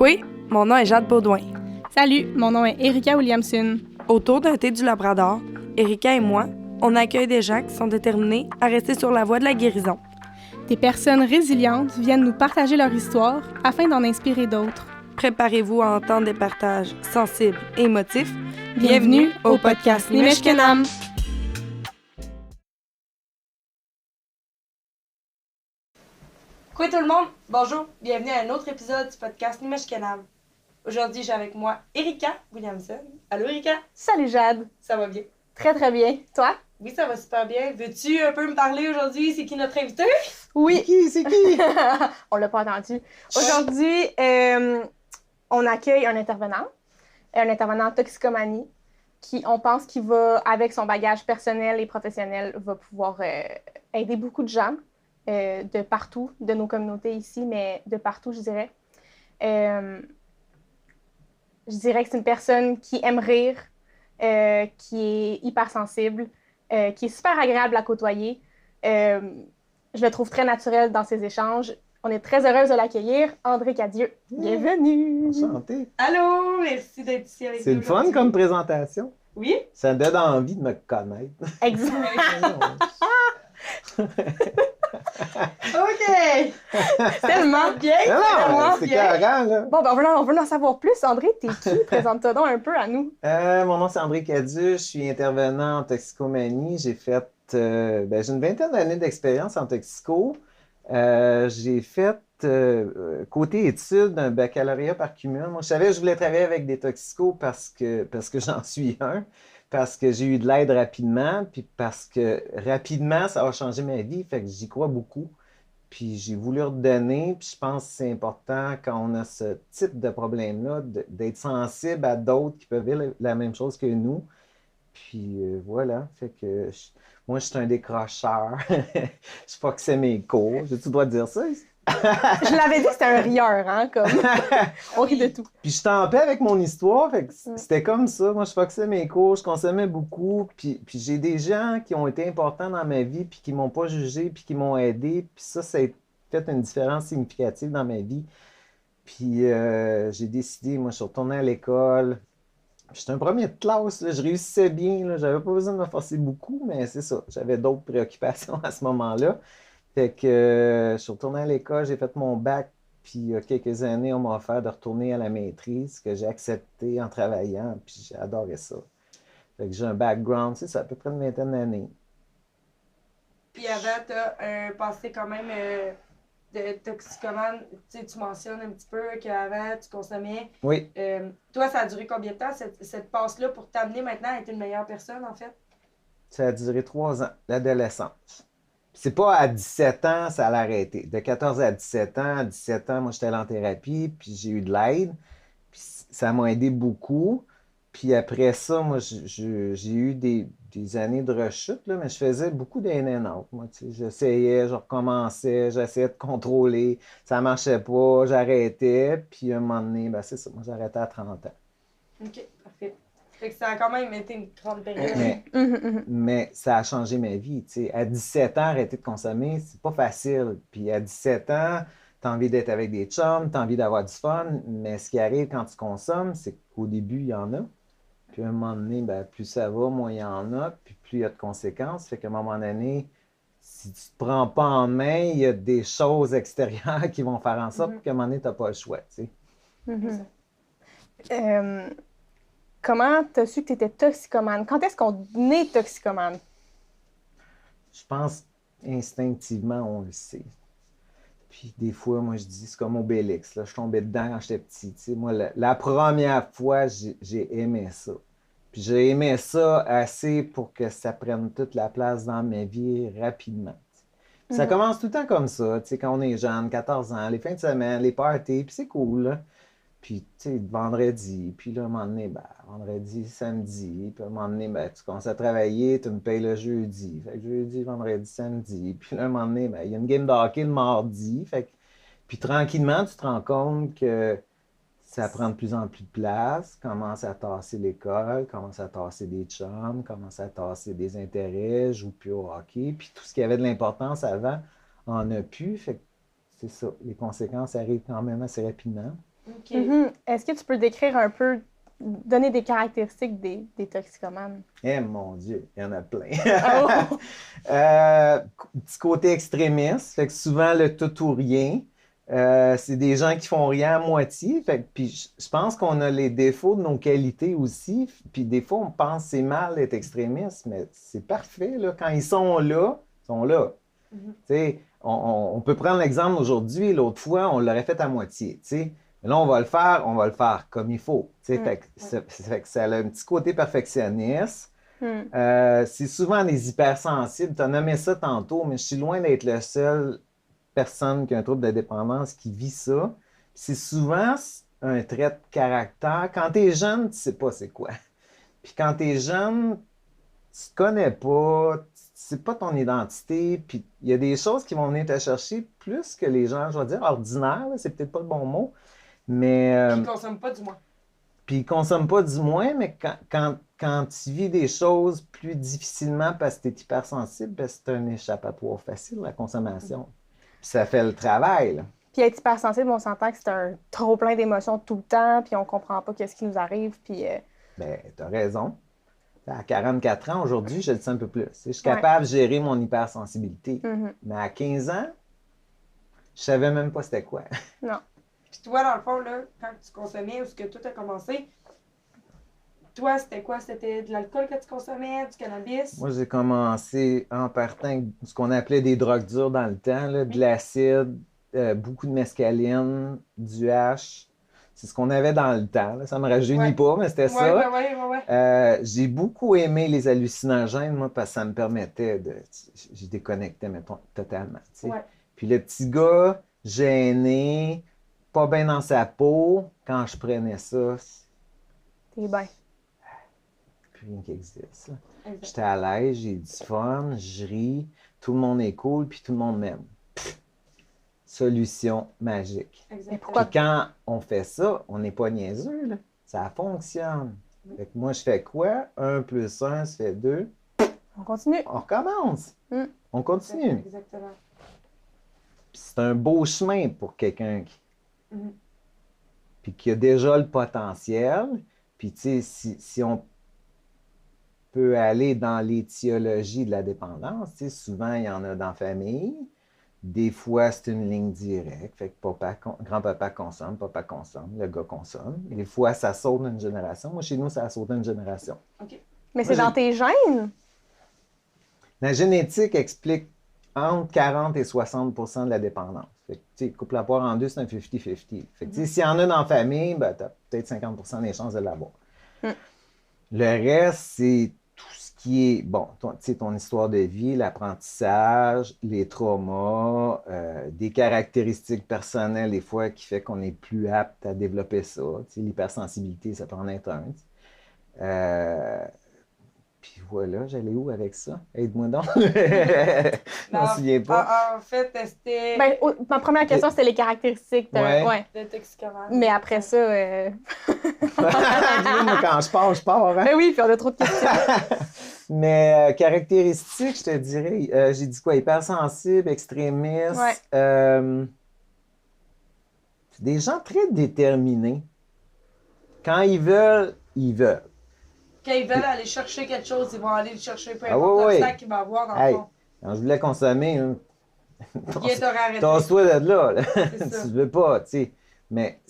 Oui, mon nom est Jade Baudouin. Salut, mon nom est Erika Williamson. Autour d'un thé du Labrador, Erika et moi, on accueille des gens qui sont déterminés à rester sur la voie de la guérison. Des personnes résilientes viennent nous partager leur histoire afin d'en inspirer d'autres. Préparez-vous à entendre des partages sensibles et émotifs. Bienvenue au podcast Nimeshkenam. Coucou tout le monde, bonjour, bienvenue à un autre épisode du podcast Nimeshkenam. Aujourd'hui, j'ai avec moi Erika Williamson. Allô Erika? Salut Jade. Ça va bien? Très très bien. Toi? Oui, ça va super bien. Veux-tu un peu me parler aujourd'hui? C'est qui notre invité? Oui. C'est qui? On l'a pas entendu. Aujourd'hui, on accueille un intervenant en toxicomanie, qui, on pense qu'il va, avec son bagage personnel et professionnel, va pouvoir aider beaucoup de gens de partout, de nos communautés ici, mais de partout, je dirais. Je dirais que c'est une personne qui aime rire, qui est hypersensible, qui est super agréable à côtoyer. Je le trouve très naturel dans ses échanges. On est très heureuse de l'accueillir. André Cadieux, bienvenue! Enchanté. Allô, merci d'être ici avec nous. C'est le fun aujourd'hui. comme présentation. Oui? Ça donne envie de me connaître. Exact. OK! Tellement Bien! Non, c'est bien. carré, là. Bon, ben on veut en savoir plus. André, t'es qui? Présente-toi donc un peu à nous. Mon nom, c'est André Cadieux. Je suis intervenant en toxicomanie. J'ai fait... j'ai une vingtaine d'années d'expérience en toxico. J'ai fait, côté études, un baccalauréat par cumul. Moi, je savais que je voulais travailler avec des toxicos parce que j'en suis un, parce que j'ai eu de l'aide rapidement, puis parce que rapidement, ça a changé ma vie, fait que j'y crois beaucoup. Puis j'ai voulu redonner, puis je pense que c'est important quand on a ce type de problème-là, d'être sensible à d'autres qui peuvent vivre la même chose que nous. Puis voilà, fait que moi, je suis un décrocheur. Je crois que c'est mes cours. J'ai-tu le droit de dire ça? Je l'avais dit que c'était un rieur, hein, comme. On rit de tout. Puis je suis en paix avec mon histoire, fait que c'était comme ça. Moi, je foxais mes cours, je consommais beaucoup, puis j'ai des gens qui ont été importants dans ma vie, puis qui m'ont pas jugé, puis qui m'ont aidé, puis ça a fait une différence significative dans ma vie. Puis j'ai décidé, moi, je suis retourné à l'école. J'étais un premier de classe, là, je réussissais bien, là, j'avais pas besoin de me forcer beaucoup, mais c'est ça, j'avais d'autres préoccupations à ce moment-là. Fait que je suis retourné à l'école, j'ai fait mon bac, puis il y a quelques années, on m'a offert de retourner à la maîtrise, que j'ai accepté en travaillant, puis j'ai adoré ça. Fait que j'ai un background, tu sais, c'est à peu près une vingtaine d'années. Puis avant, tu as un passé quand même de toxicomane. Tu sais, tu mentionnes un petit peu qu'avant, tu consommais. Oui, Toi, ça a duré combien de temps, cette passe-là, pour t'amener maintenant à être une meilleure personne, en fait? ça a duré 3 ans, l'adolescence. C'est pas à 17 ans, ça allait arrêter. De 14 à 17 ans, moi, j'étais allé en thérapie, puis j'ai eu de l'aide. Puis ça m'a aidé beaucoup. Puis après ça, moi, j'ai eu des années de rechute, là, mais je faisais beaucoup d'in and out. Moi, tu sais, j'essayais, je recommençais, j'essayais de contrôler. Ça marchait pas, j'arrêtais. Puis à un moment donné, ben, c'est ça, moi, j'arrêtais à 30 ans. OK, parfait. Fait que ça a quand même été une grande période. Mais ça a changé ma vie. Tu sais. À 17 ans, arrêter de consommer, c'est pas facile. Puis à 17 ans, tu as envie d'être avec des chums, tu as envie d'avoir du fun, mais ce qui arrive quand tu consommes, c'est qu'au début, il y en a. Puis à un moment donné, ben, plus ça va, moins il y en a, puis plus il y a de conséquences. Fait qu'à un moment donné, si tu ne te prends pas en main, il y a des choses extérieures qui vont faire en sorte qu'à un moment donné, tu n'as pas le choix. Tu sais. Comment t'as su que t'étais toxicomane? Quand est-ce qu'on est toxicomane? Je pense instinctivement, on le sait. Puis des fois, moi, je dis, c'est comme Obélix. Là. Je tombais dedans quand j'étais petit. Tu sais. Moi, la première fois, j'ai aimé ça. Puis j'ai aimé ça assez pour que ça prenne toute la place dans ma vie rapidement. Puis ça commence tout le temps comme ça, tu sais, quand on est jeune, 14 ans, les fins de semaine, les parties, puis c'est cool, là. Puis, tu sais, vendredi, puis là, à un moment donné, ben, vendredi, samedi, puis à un moment donné, ben, tu commences à travailler, tu me payes le jeudi. Fait que jeudi, vendredi, samedi. Puis là, à un moment donné, ben, il y a une game de hockey le mardi. Fait que, puis tranquillement, tu te rends compte que ça prend de plus en plus de place, commence à tasser l'école, commence à tasser des chums, commence à tasser des intérêts, joue plus au hockey. Puis tout ce qui avait de l'importance avant en a plus. Fait que c'est ça, les conséquences arrivent quand même assez rapidement. OK. Est-ce que tu peux décrire un peu, donner des caractéristiques des toxicomanes? Eh mon Dieu, il y en a plein. Oh! Petit côté extrémiste, fait que souvent le tout ou rien. C'est des gens qui font rien à moitié. Fait que, puis je pense qu'on a les défauts de nos qualités aussi. Puis des fois, on pense que c'est mal d'être extrémiste, mais c'est parfait, là. Quand ils sont là, ils sont là. Mhm. Tu sais, on peut prendre l'exemple d'aujourd'hui. L'autre fois, on l'aurait fait à moitié. Tu sais. Mais là, on va le faire comme il faut. Tu sais. Fait que ça a un petit côté perfectionniste. C'est souvent des hypersensibles. Tu as nommé ça tantôt, mais je suis loin d'être le seul personne qui a un trouble de dépendance qui vit ça. C'est souvent un trait de caractère. Quand tu es jeune, tu sais pas c'est quoi. Puis quand tu es jeune, tu te connais pas, c'est pas ton identité, puis il y a des choses qui vont venir te chercher plus que les gens, je vais dire, ordinaires, là, c'est peut-être pas le bon mot, mais Qui ne consomment pas, du moins. puis ils consomment pas du moins, mais quand tu vis des choses plus difficilement parce que tu es hypersensible, ben, c'est un échappatoire facile, la consommation. Puis ça fait le travail, là. Puis être hypersensible, on s'entend que c'est un trop plein d'émotions tout le temps, puis on comprend pas qu'est-ce qui nous arrive, puis... Ben, t'as raison. À 44 ans, aujourd'hui, je le sens un peu plus. Je suis Ouais. capable de gérer mon hypersensibilité. Mhm. Mais à 15 ans, je savais même pas c'était quoi. Non. Puis toi, dans le fond, là, quand tu consommais ou ce que tout a commencé, toi, c'était quoi? C'était de l'alcool que tu consommais, du cannabis? Moi, j'ai commencé en partant avec ce qu'on appelait des drogues dures dans le temps, là, de l'acide, beaucoup de mescaline, du hash. C'est ce qu'on avait dans le temps, là. Ça me rajeunit Ouais. pas, mais c'était ça. Ouais. J'ai beaucoup aimé les hallucinogènes, moi, parce que ça me permettait de... Je déconnectais, mettons, totalement. Tu sais. Ouais. Puis le petit gars, gêné, pas bien dans sa peau, quand je prenais ça, T'es bien. plus rien qui existe. Là. Exact. J'étais à l'aise, j'ai du fun, je ris, tout le monde est cool, puis tout le monde m'aime. Solution magique. Exactement. Mais pourquoi- Puis quand on fait ça, on n'est pas niaiseux, là. Ça fonctionne. Fait que moi, je fais quoi? 1 plus 1, ça fait 2. On continue. On recommence. Mm. On continue. Exactement. Puis c'est un beau chemin pour quelqu'un Mhm. puis qui a déjà le potentiel. Puis, tu sais, si on peut aller dans l'étiologie de la dépendance, tu sais, souvent, il y en a dans la famille. Des fois, c'est une ligne directe. Fait que grand-papa consomme, papa consomme, le gars consomme. Des fois, ça saute d'une génération. Moi, chez nous, ça a sauté une génération. OK. Mais c'est dans tes gènes? La génétique explique entre 40 et 60 de la dépendance. Fait que, tu sais, coupe la poire en deux, c'est un 50-50. Fait que, tu sais, s'il y en a dans la famille, ben, tu as peut-être 50 des chances de l'avoir. Mm. Le reste, c'est tout ce qui est, bon, tu sais, ton histoire de vie, l'apprentissage, les traumas, des caractéristiques personnelles, des fois, qui fait qu'on est plus apte à développer ça. Tu sais, l'hypersensibilité, ça peut en être un. Puis voilà, j'allais où avec ça? Aide-moi donc. Je m'en souviens pas. En fait, c'était Ben, ma première question, c'était les caractéristiques. Ouais. Ouais. de toxicomane. Mais après ça... Moi, quand je pars, hein? Ben oui, puis on a trop de questions. Mais caractéristiques, je te dirais, j'ai dit quoi? Hypersensible, extrémiste. Ouais. C'est des gens très déterminés. Quand ils veulent, ils veulent. Quand ils veulent aller chercher quelque chose, ils vont aller le chercher, peu Ah importe oui, oui. l'obstacle qu'il va avoir dans le Hey, fond. quand je voulais consommer, hein, Guy t'aurait arrêté. tasse-toi de là. C'est ça. Tu veux pas, tu sais. Mais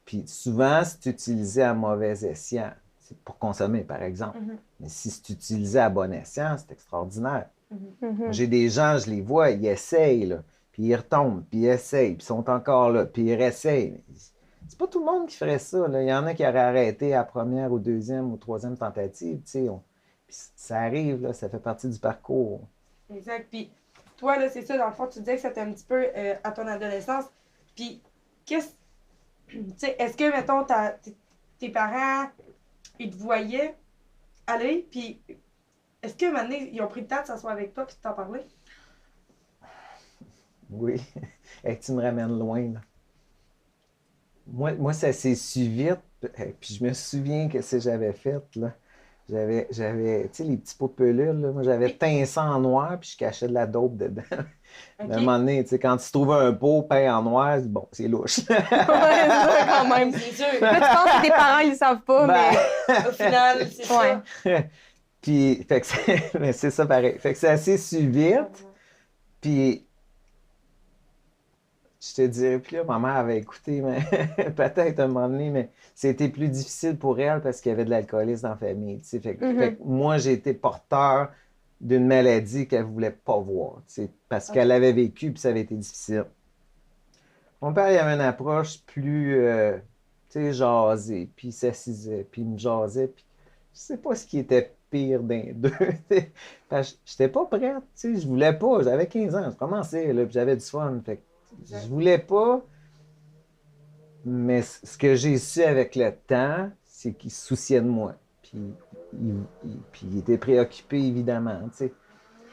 puis souvent, c'est utilisé à mauvais escient. C'est pour consommer, par exemple. Mhm. Mais si c'est utilisé à bon escient, c'est extraordinaire. Mhm. J'ai des gens, je les vois, ils essayent, là, puis ils retombent, puis ils essayent, puis ils sont encore là, puis ils réessayent. C'est pas tout le monde qui ferait ça. Là. Il y en a qui auraient arrêté à la première ou deuxième ou troisième tentative. Tu sais, puis ça arrive, là, ça fait partie du parcours. Exact. Puis toi, là, c'est ça, dans le fond, tu disais que c'était un petit peu à ton adolescence. Puis, tu sais, est-ce que, mettons, tes parents, ils te voyaient aller, puis est-ce que, maintenant, ils ont pris le temps de s'asseoir avec toi puis de t'en parler? Oui. Et tu me ramènes loin, là. Moi, ça s'est su vite, puis je me souviens que ce que j'avais fait, là. J'avais, tu sais, les petits pots de pelure, là. Moi, j'avais Oui. teint ça en noir, puis je cachais de la dope dedans. OK. À un moment donné, tu sais, quand tu trouves un pot peint en noir, je dis, bon, c'est louche. Ouais, ça, quand même. C'est sûr. Là, tu penses que tes parents, ils le savent pas, Ben, Au final, c'est Ouais. ça. Puis, fait que mais c'est ça pareil. Fait que ça s'est su vite, puis je te dirais, puis là, ma mère avait écouté, mais peut-être un moment donné, mais c'était plus difficile pour elle parce qu'il y avait de l'alcoolisme dans la famille, tu sais. Fait que moi, j'ai été porteur d'une maladie qu'elle voulait pas voir, tu sais, parce qu'elle l'avait vécu, puis ça avait été difficile. Mon père, il avait une approche plus, tu sais, jasée, puis il s'assisait, puis il me jasait, puis je sais pas ce qui était pire d'un deux. Parce que j'étais pas prête, tu sais, je voulais pas, j'avais 15 ans, je commençais, là, puis j'avais du fun, fait que je voulais pas, mais ce que j'ai su avec le temps, c'est qu'il se souciait de moi, puis il était préoccupé, évidemment, tu sais.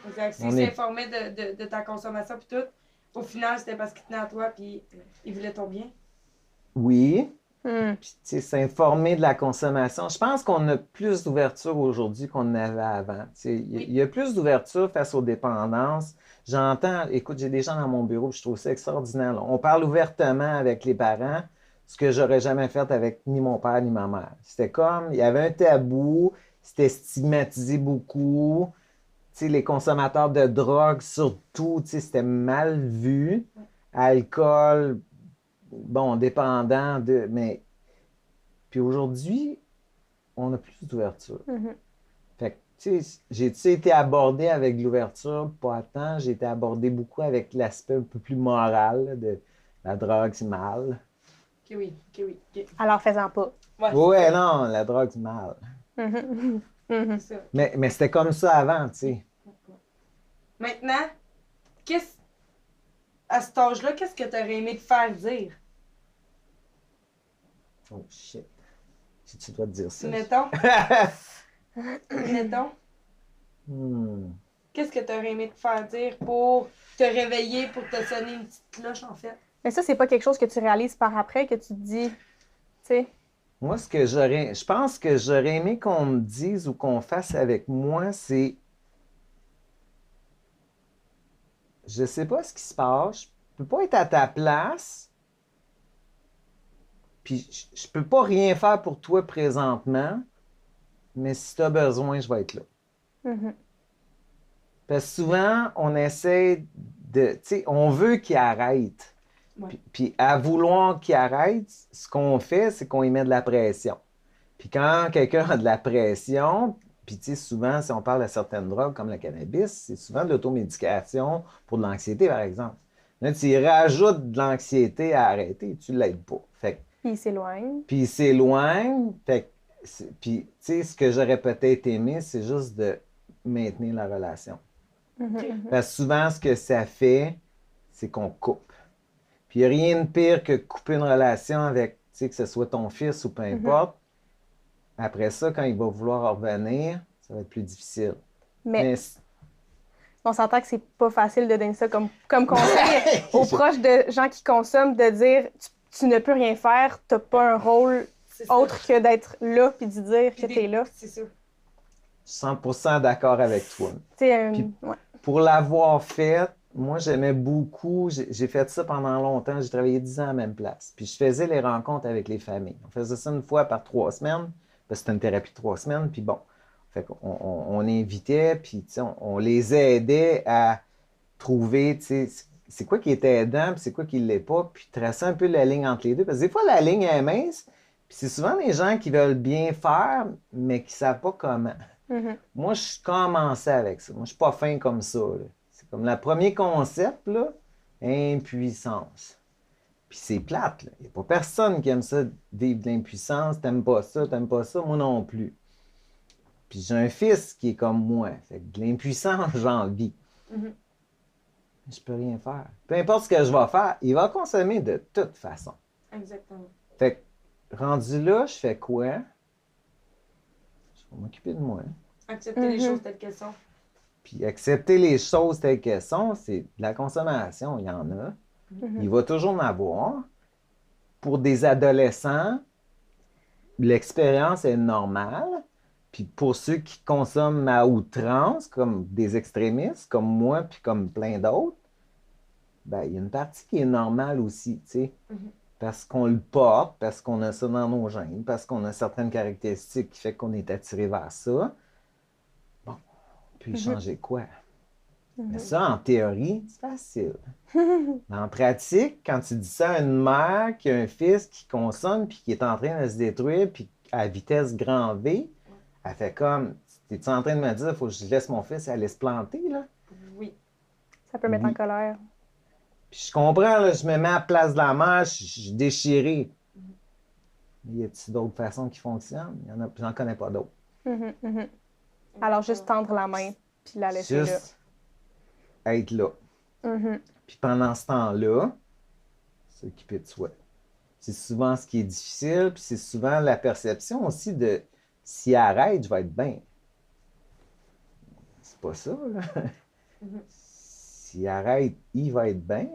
Exact. S'il On est- s'informait de ta consommation puis tout, au final, c'était parce qu'il tenait à toi puis il voulait ton bien. Oui, Hmm. puis, tu sais, s'informer de la consommation. Je pense qu'on a plus d'ouverture aujourd'hui qu'on en avait avant. Tu sais, il y a plus d'ouverture face aux dépendances. J'entends, écoute, j'ai des gens dans mon bureau, puis je trouve ça extraordinaire, là. On parle ouvertement avec les parents, ce que j'aurais jamais fait avec ni mon père ni ma mère. C'était comme, il y avait un tabou, c'était stigmatisé beaucoup. Tu sais, les consommateurs de drogue, surtout, tu sais, c'était mal vu. Alcool, bon, dépendant de. Mais. Puis aujourd'hui, on a plus d'ouverture. Mhm. Fait que, tu sais, j'ai-tu été abordé avec l'ouverture? Pas tant. J'ai été abordé beaucoup avec l'aspect un peu plus moral là, de la drogue, c'est mal. Ok, oui. Ok, oui. Ok. Alors, fais-en pas. Ouais, Ouais, non, la drogue, c'est mal. Mhm. Mhm. c'est ça. Mais c'était comme ça avant, tu sais. Maintenant, à cet âge-là, qu'est-ce que tu aurais aimé te faire dire? Oh shit. Si tu dois te dire ça. Mettons. Mettons. Hmm. Qu'est-ce que tu aurais aimé te faire dire pour te réveiller, pour te sonner une petite cloche, en fait? Mais ça, c'est pas quelque chose que tu réalises par après, que tu te dis, tu sais. Moi, je pense que j'aurais aimé qu'on me dise ou qu'on fasse avec moi, c'est, je sais pas ce qui se passe, je peux pas être à ta place, puis je peux pas rien faire pour toi présentement, mais si tu as besoin, je vais être là. Mhm. Parce que souvent, on essaie de, tu sais, on veut qu'il arrête. Ouais. Puis à vouloir qu'il arrête, ce qu'on fait, c'est qu'on y met de la pression. Puis quand quelqu'un a de la pression, puis tu sais, souvent, si on parle de certaines drogues comme le cannabis, c'est souvent de l'automédication pour de l'anxiété, par exemple. Là, tu y rajoutes de l'anxiété à arrêter, tu ne l'aides pas. Fait que, Puis il s'éloigne. puis il s'éloigne. Fait que, puis, tu sais, ce que j'aurais peut-être aimé, c'est juste de maintenir la relation. Mhm. Parce que souvent, ce que ça fait, c'est qu'on coupe. Puis il n'y a rien de pire que couper une relation avec, tu sais, que ce soit ton fils ou peu importe. Après ça, quand il va vouloir revenir, ça va être plus difficile. Mais on s'entend que c'est pas facile de donner ça comme conseil aux proches de gens qui consomment, de dire tu ne peux rien faire, t'as pas un rôle C'est ça. autre que d'être là puis de dire que Puis t'es là. C'est ça. Je suis 100% d'accord avec toi. Tu sais, Puis- ouais. Pour l'avoir fait, moi, j'aimais beaucoup. J'ai fait ça pendant longtemps. J'ai travaillé 10 ans à la même place. Puis je faisais les rencontres avec les familles. On faisait ça une fois par 3 semaines. Parce que c'était une thérapie de 3 semaines. Puis bon, fait qu'on on invitait, puis tu sais, on les aidait à trouver, tu sais, c'est quoi qui était aidant, puis c'est quoi qui ne l'est pas, puis tracer un peu la ligne entre les deux. Parce que des fois, la ligne est mince, puis c'est souvent des gens qui veulent bien faire, mais qui ne savent pas comment. Mhm. Moi, je commençais avec ça. Moi, je suis pas fin comme ça, là. C'est comme le premier concept, là, impuissance. Puis c'est plate, là. Il n'y a pas personne qui aime ça, vivre de l'impuissance. T'aimes pas ça, moi non plus. Puis j'ai un fils qui est comme moi. Fait que de l'impuissance, j'en vis. Mhm. Je peux rien faire. Peu importe ce que je vais faire, il va consommer de toute façon. Exactement. Fait que rendu là, je fais quoi? Je vais m'occuper de moi. Accepter les Mhm. choses telles qu'elles sont. Puis accepter les choses telles qu'elles sont, c'est de la consommation, il y en a. Mhm. Il va toujours en avoir. Pour des adolescents, l'expérience est normale. Puis pour ceux qui consomment à outrance, comme des extrémistes, comme moi, puis comme plein d'autres, ben, il y a une partie qui est normale aussi, tu sais. Parce qu'on le porte, parce qu'on a ça dans nos gènes, parce qu'on a certaines caractéristiques qui font qu'on est attiré vers ça. Bon, puis changer quoi? Mais ça, en théorie, c'est facile. Mais en pratique, quand tu dis ça à une mère qui a un fils qui consomme puis qui est en train de se détruire, puis à vitesse grand V, elle fait comme, t'es-tu en train de me dire, il faut que je laisse mon fils aller se planter, là? Oui. Ça peut mettre en colère. Puis je comprends, là, je me mets à la place de la mère, je suis déchiré. Mais y a-t-il d'autres façons qui fonctionnent? J'en connais pas d'autres. Alors, juste tendre la main, puis la laisser Juste être là. Puis pendant ce temps-là, s'occuper de soi. C'est souvent ce qui est difficile, puis c'est souvent la perception aussi de s'il arrête, je vais être bien. C'est pas ça, là. S'il arrête, il va être bien.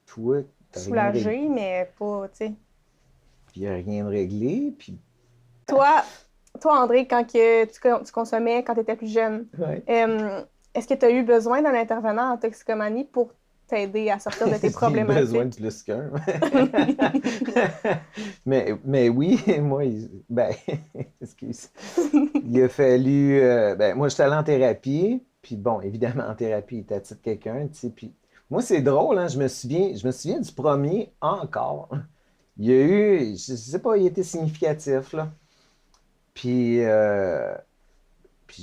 Toi, t'as rien soulagé, mais pas, tu sais. Puis il n'y a rien de réglé, puis... Toi, André, quand tu consommais, quand tu étais plus jeune, Ouais. est-ce que tu as eu besoin d'un intervenant en toxicomanie pour t'aider à sortir de tes problématiques? J'ai besoin de plus qu'un. mais oui, moi, excuse. Il a fallu... moi, j'étais allé en thérapie, puis bon, évidemment, en thérapie, il titre quelqu'un, tu sais, puis... Moi, c'est drôle, hein, je me souviens du premier encore. Il y a eu, je sais pas, il était significatif, là. Puis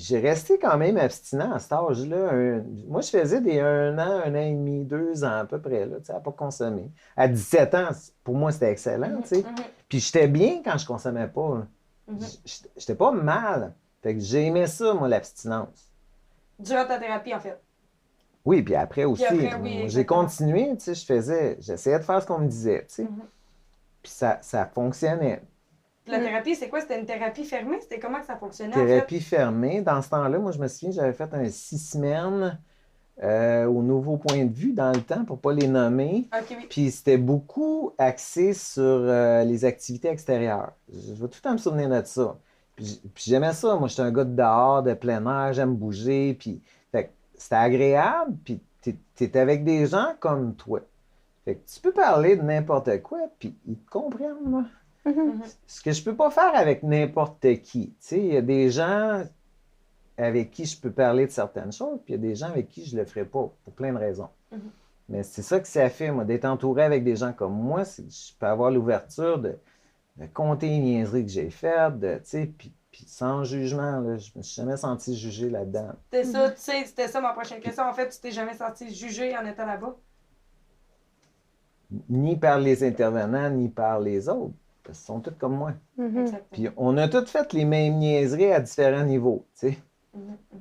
j'ai resté quand même abstinent à cet âge-là. Moi, je faisais des 1 an et demi, 2 ans à peu près, là, tu sais, à pas consommer. À 17 ans, pour moi, c'était excellent, tu sais. Puis j'étais bien quand je consommais pas. J'étais pas mal. Fait que j'ai aimé ça, moi, l'abstinence. Durant ta thérapie, en fait. Oui, puis après aussi. Puis après, oui, j'ai exactement. continué, tu sais, j'essayais de faire ce qu'on me disait, tu sais. Puis ça fonctionnait. La thérapie, c'est quoi? C'était une thérapie fermée? C'était comment que ça fonctionnait, Thérapie fermée. Dans ce temps-là, moi, je me souviens, j'avais fait un 6 semaines au Nouveau Point de Vue dans le temps, pour ne pas les nommer. OK, oui. Puis c'était beaucoup axé sur les activités extérieures. Je vais tout le temps me souvenir de ça. Puis j'aimais ça. Moi, j'étais un gars de dehors, de plein air, j'aime bouger. Puis fait que c'était agréable. Puis t'es avec des gens comme toi. Fait que tu peux parler de n'importe quoi, puis ils te comprennent, là. Ce que je peux pas faire avec n'importe qui. Tu sais, il y a des gens avec qui je peux parler de certaines choses, puis il y a des gens avec qui je le ferai pas, pour plein de raisons. Mais c'est ça que ça fait, moi, d'être entouré avec des gens comme moi, c'est que je peux avoir l'ouverture de compter les niaiseries que j'ai faites, tu sais, puis sans jugement, là. Je me suis jamais senti jugé là-dedans. C'était ça, tu sais, c'était ça ma prochaine question. En fait, tu t'es jamais senti jugé en étant là-bas? Ni par les intervenants, ni par les autres. Parce qu'ils sont tous comme moi. Exactement. Puis on a tous fait les mêmes niaiseries à différents niveaux, tu sais.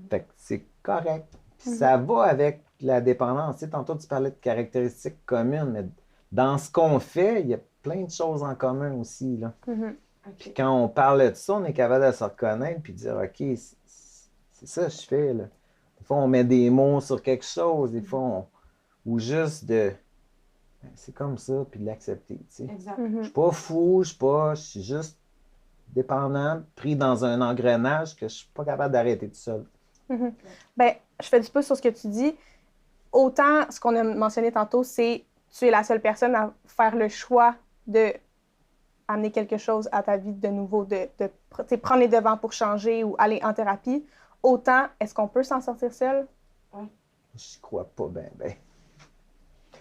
Fait que c'est correct. Puis ça va avec la dépendance. Tu sais, tantôt, tu parlais de caractéristiques communes, mais dans ce qu'on fait, il y a plein de choses en commun aussi, là. Puis quand on parle de ça, on est capable de se reconnaître puis de dire, OK, c'est ça que je fais, là. Des fois, on met des mots sur quelque chose, des fois, ou juste de... C'est comme ça, puis de l'accepter, tu sais. Exact. Je suis pas fou, je suis juste dépendant, pris dans un engrenage que je suis pas capable d'arrêter tout seul. Ben, je fais du pouce sur ce que tu dis. Autant, ce qu'on a mentionné tantôt, c'est tu es la seule personne à faire le choix de amener quelque chose à ta vie de nouveau, de prendre les devants pour changer ou aller en thérapie. Autant, est-ce qu'on peut s'en sortir seul? Je crois pas ben.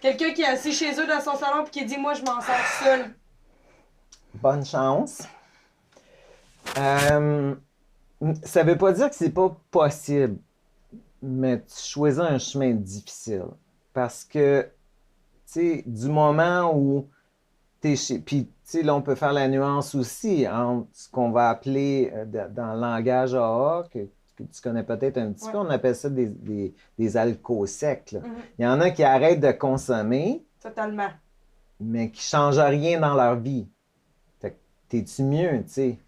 Quelqu'un qui est assis chez eux dans son salon et qui dit « Moi, je m'en sors seul. Bonne chance. Ça veut pas dire que c'est pas possible, mais tu choisis un chemin difficile. Parce que, tu sais, du moment où t'es chez... Puis, tu sais, là, on peut faire la nuance aussi entre ce qu'on va appeler dans le langage AA, que tu connais peut-être un petit peu, on appelle ça des alcools secs, là. Il y en a qui arrêtent de consommer, Totalement. mais qui ne changent rien dans leur vie. Fait que t'es-tu mieux, tu sais?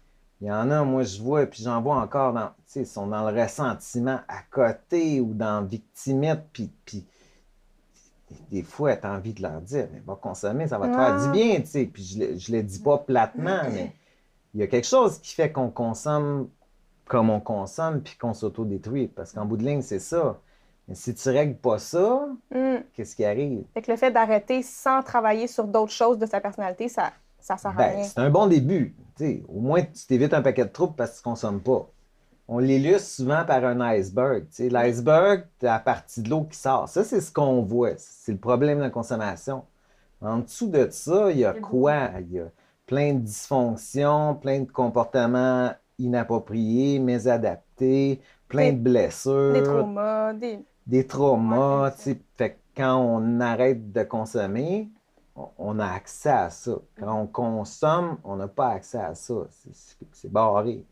Il y en a, moi, je vois, puis j'en vois encore, tu sais, ils sont dans le ressentiment à côté ou dans victimite, puis des fois, tu as envie de leur dire, mais va consommer, ça va te faire du bien, tu sais. Puis je le dis pas platement, mais il y a quelque chose qui fait qu'on consomme comme on consomme puis qu'on s'autodétruit. Parce qu'en bout de ligne, c'est ça. Mais si tu règles pas ça, qu'est-ce qui arrive? Fait que le fait d'arrêter sans travailler sur d'autres choses de sa personnalité, ça sert à rien. C'est un bon début. T'sais, au moins, tu t'évites un paquet de troubles parce que tu ne consommes pas. On l'illustre souvent par un iceberg. L'iceberg, c'est la partie de l'eau qui sort. Ça, c'est ce qu'on voit. C'est le problème de la consommation. En dessous de ça, il y a quoi? Il y a plein de dysfonctions, plein de comportements inappropriés, mésadaptés, plein de blessures. Des traumas. Des traumas. Fait que quand on arrête de consommer, on a accès à ça. Quand on consomme, on n'a pas accès à ça. C'est barré.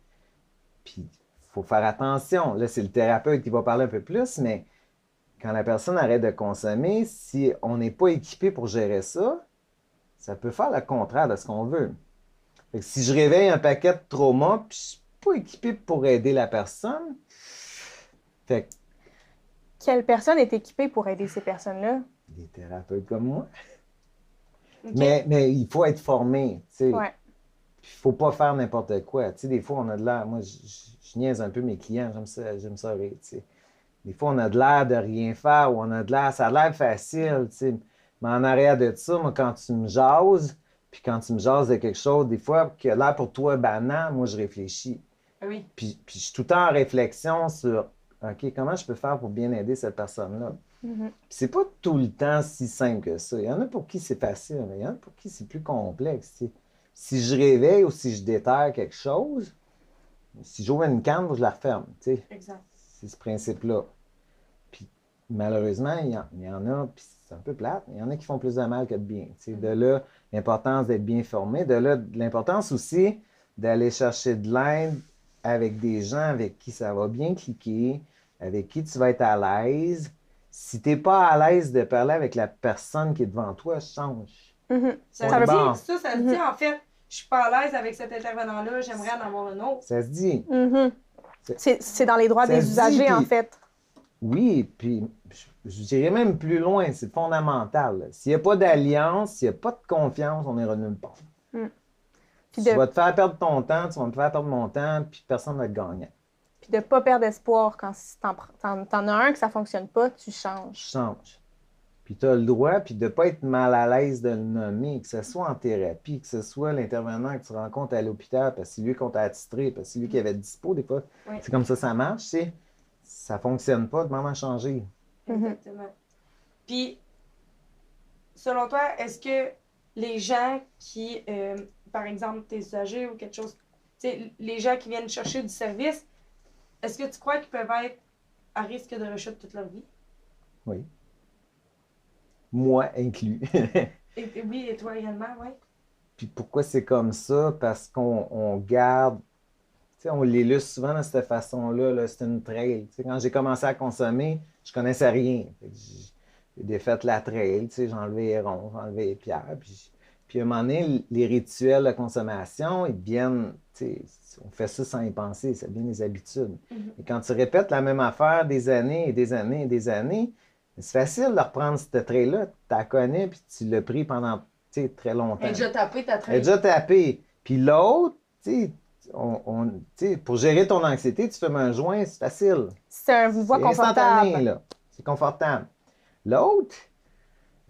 Puis, il faut faire attention. Là, c'est le thérapeute qui va parler un peu plus, mais quand la personne arrête de consommer, si on n'est pas équipé pour gérer ça, ça peut faire le contraire de ce qu'on veut. Fait que si je réveille un paquet de traumas, puis je ne suis pas équipé pour aider la personne, fait que quelle personne est équipée pour aider ces personnes-là? des thérapeutes comme moi. OK. Mais il faut être formé, tu sais. Ouais. Il ne faut pas faire n'importe quoi. Tu sais, des fois, on a de l'air... Moi, je niaise un peu mes clients, j'aime ça rire, tu sais. Des fois, on a de l'air de rien faire ou on a de l'air... Ça a l'air facile, tu sais. Mais en arrière de ça, moi, quand tu me jases, puis quand tu me jases de quelque chose, des fois, qui a l'air pour toi banal, moi, je réfléchis. Oui. Puis je suis tout le temps en réflexion sur, OK, comment je peux faire pour bien aider cette personne-là? Mhm. Puis c'est pas tout le temps si simple que ça. Il y en a pour qui c'est facile, mais il y en a pour qui c'est plus complexe, tu sais. Si je réveille ou si je déterre quelque chose, si j'ouvre une canne, je la referme, tu sais. Exact. C'est ce principe-là. Puis malheureusement, il y en a, puis c'est un peu plate, mais il y en a qui font plus de mal que de bien. Tu sais. De là, l'importance d'être bien formé. De là, l'importance aussi d'aller chercher de l'aide avec des gens avec qui ça va bien cliquer, avec qui tu vas être à l'aise. Si tu n'es pas à l'aise de parler avec la personne qui est devant toi, change. Mhm. Ça Ouais, se bon. dit, ça se dit, en fait, je suis pas à l'aise avec cet intervenant-là, j'aimerais en avoir un autre. Ça se dit. Mhm. C'est dans les droits Ça des se dit, usagers, en puis- fait. Oui, puis je dirais même plus loin, c'est fondamental. Là. S'il n'y a pas d'alliance, s'il n'y a pas de confiance, on n'ira nulle part. Puis Tu de vas te faire perdre ton temps, tu vas me faire perdre mon temps, puis personne ne va être gagnant. Puis de ne pas perdre espoir quand t'en as un que ça ne fonctionne pas, tu changes. Change. Puis tu as le droit, puis de ne pas être mal à l'aise de le nommer, que ce soit en thérapie, que ce soit l'intervenant que tu rencontres à l'hôpital, parce que c'est lui qu'on t'a attitré, parce que c'est lui qui avait dispo, des fois. Oui. C'est comme ça marche, tu sais. Ça ne fonctionne pas, demande à changer. Exactement. Puis, selon toi, est-ce que les gens qui, par exemple, tes usagers ou quelque chose, tu sais, les gens qui viennent chercher du service, est-ce que tu crois qu'ils peuvent être à risque de rechute toute leur vie? Oui. Moi inclus. Et oui, et toi également, oui. Puis pourquoi c'est comme ça? Parce qu'on garde, tu sais, on l'illustre souvent de cette façon-là, là, c'est une trail. Tu sais, quand j'ai commencé à consommer, je connaissais rien. Fait que j'ai défait la trail, tu sais, j'ai enlevé les ronds, j'ai enlevé les pierres. Puis à un moment donné, les rituels de consommation, ils deviennent, tu sais, on fait ça sans y penser, ça devient des habitudes. Et quand tu répètes la même affaire des années et des années et des années, c'est facile de reprendre cette trail-là, tu la connais, puis tu l'as pris pendant, tu sais, très longtemps. Elle a déjà tapé ta Elle est traîne. déjà tapée. Puis l'autre, tu sais, pour gérer ton anxiété, tu fumes un joint, c'est facile. C'est une voie C'est instantané, confortable. là. C'est confortable. L'autre,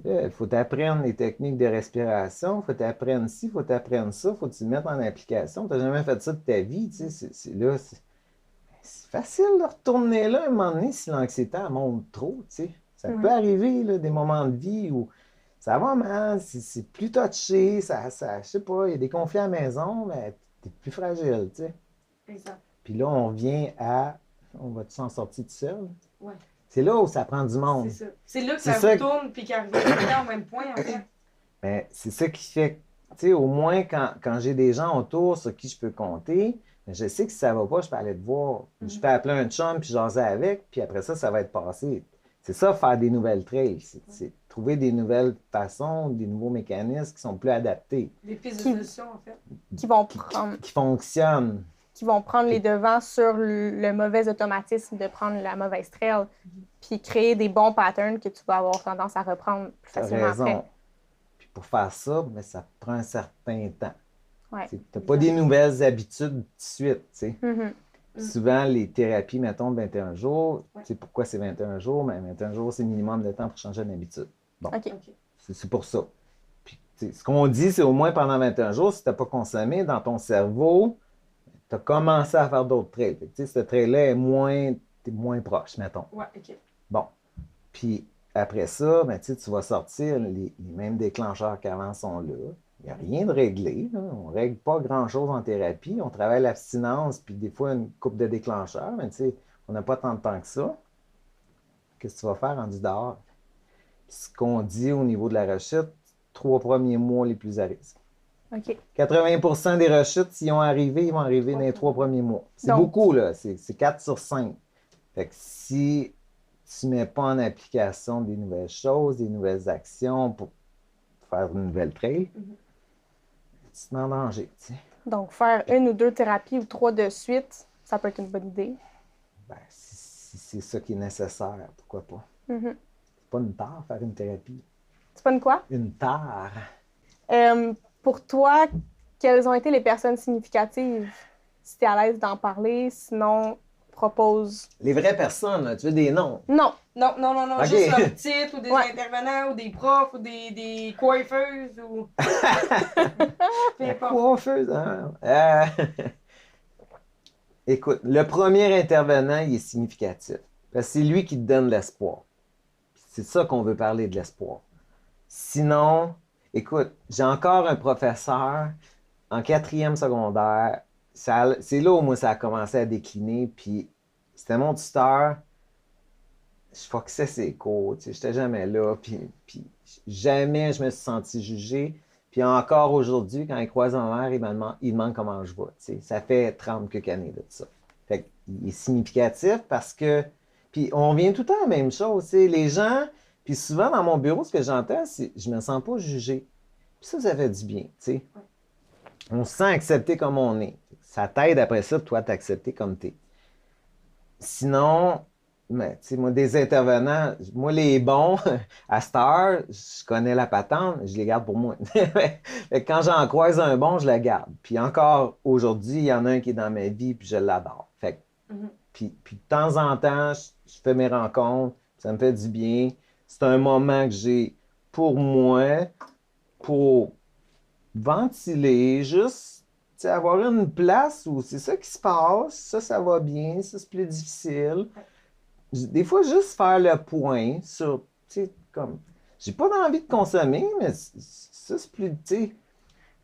il faut t'apprendre les techniques de respiration, il faut t'apprendre ci, il faut t'apprendre ça, il faut que tu le mettes en application. Tu n'as jamais fait ça de ta vie, tu sais. C'est facile de retourner là un moment donné si l'anxiété elle monte trop, tu sais. Ça peut arriver, là, des moments de vie où ça va mal, c'est plus touché, je sais pas, il y a des conflits à la maison, mais t'es plus fragile, tu sais. Exact. Puis là, on vient à, on va-tu s'en sortir tout seul? Ouais. C'est là où ça prend du monde. C'est ça. C'est là que C'est ça ça retourne puis qu'elle revient au même point, en fait. Mais c'est ça qui fait, tu sais, au moins quand j'ai des gens autour sur qui je peux compter, je sais que si ça va pas, je peux aller te voir. Je peux appeler un chum puis jaser avec, puis après ça va être passé. C'est ça, faire des nouvelles trails. C'est trouver des nouvelles façons, des nouveaux mécanismes qui sont plus adaptés, Des pistes de solution, en fait. Qui vont qui, prendre, qui fonctionnent. qui vont prendre les devants sur le mauvais automatisme de prendre la mauvaise trail, puis créer des bons patterns que tu vas avoir tendance à reprendre plus Tu as facilement raison. après. Puis pour faire ça, ben, ça prend un certain temps. Ouais. Tu n'as pas des nouvelles habitudes tout de suite, tu sais. Mhm. Souvent, les thérapies, mettons, de 21 jours, Ouais. tu sais pourquoi c'est 21 jours? Mais 21 jours, c'est le minimum de temps pour changer une habitude. Bon, OK. OK. c'est pour ça. Puis, tu sais, ce qu'on dit, c'est au moins pendant 21 jours, si tu n'as pas consommé, dans ton cerveau, tu as commencé à faire d'autres trails. Fait que, tu sais, ce trail-là t'es moins proche, mettons. Ouais, OK. Bon. Puis après ça, ben, tu vas sortir, les mêmes déclencheurs qu'avant sont là. Il n'y a rien de réglé, là. On ne règle pas grand-chose en thérapie. On travaille l'abstinence, puis des fois une coupe de déclencheurs, mais tu sais, on n'a pas tant de temps que ça. Qu'est-ce que tu vas faire en dehors? Puis ce qu'on dit au niveau de la rechute, 3 premiers mois les plus à risque. OK. 80% des rechutes, s'ils ont arrivé, ils vont arriver dans les 3 premiers mois. C'est Donc- beaucoup, là. C'est 4 sur 5. Fait que si tu ne mets pas en application des nouvelles choses, des nouvelles actions pour faire une nouvelle trail, tu te mets en danger, tu sais. Donc, faire 1 ou 2 thérapies ou 3 de suite, ça peut être une bonne idée. Ben, si c'est ça qui est nécessaire, pourquoi pas? Mhm. C'est pas une tare, faire une thérapie. C'est pas une quoi? Une tare. Pour toi, quelles ont été les personnes significatives? Si tu es à l'aise d'en parler, sinon, propose. Les vraies personnes, là, tu veux des noms? Non. Non, non, non, non, OK. juste leur titre, ou des Ouais. intervenants, ou des profs, ou des coiffeuses, ou... Peu La importe. coiffeuse, hein? Écoute, le premier intervenant, il est significatif. Parce que c'est lui qui te donne l'espoir. C'est ça qu'on veut parler de l'espoir. Sinon, écoute, j'ai encore un professeur en 4e secondaire. C'est là où moi ça a commencé à décliner. Puis c'était mon tuteur. Je foxais ses cours. Tu sais, j'étais jamais là. Puis jamais je me suis senti jugé. Puis encore aujourd'hui, quand il croise ma mère, il demande comment je vais. Tu sais. Ça fait 30 quelques années de ça. Fait qu'il est significatif parce que. Puis on vient tout le temps à la même chose. Tu sais. Les gens. Puis souvent dans mon bureau, ce que j'entends, c'est je me sens pas jugé. Puis ça fait du bien. Tu sais. On se sent accepté comme on est. Ça t'aide après ça, toi, t'accepter comme t'es. Sinon, mais, tu sais, moi, des intervenants, moi, les bons, à cette heure, je connais la patente, je les garde pour moi. Fait que quand j'en croise un bon, je le garde. Puis encore aujourd'hui, il y en a un qui est dans ma vie, puis je l'adore. Fait que, puis de temps en temps, je fais mes rencontres, ça me fait du bien. C'est un moment que j'ai pour moi, pour ventiler, juste tu sais, avoir une place où c'est ça qui se passe, ça va bien, ça c'est plus difficile. Des fois, juste faire le point sur, tu sais, comme, j'ai pas envie de consommer, mais ça c'est plus, tu sais.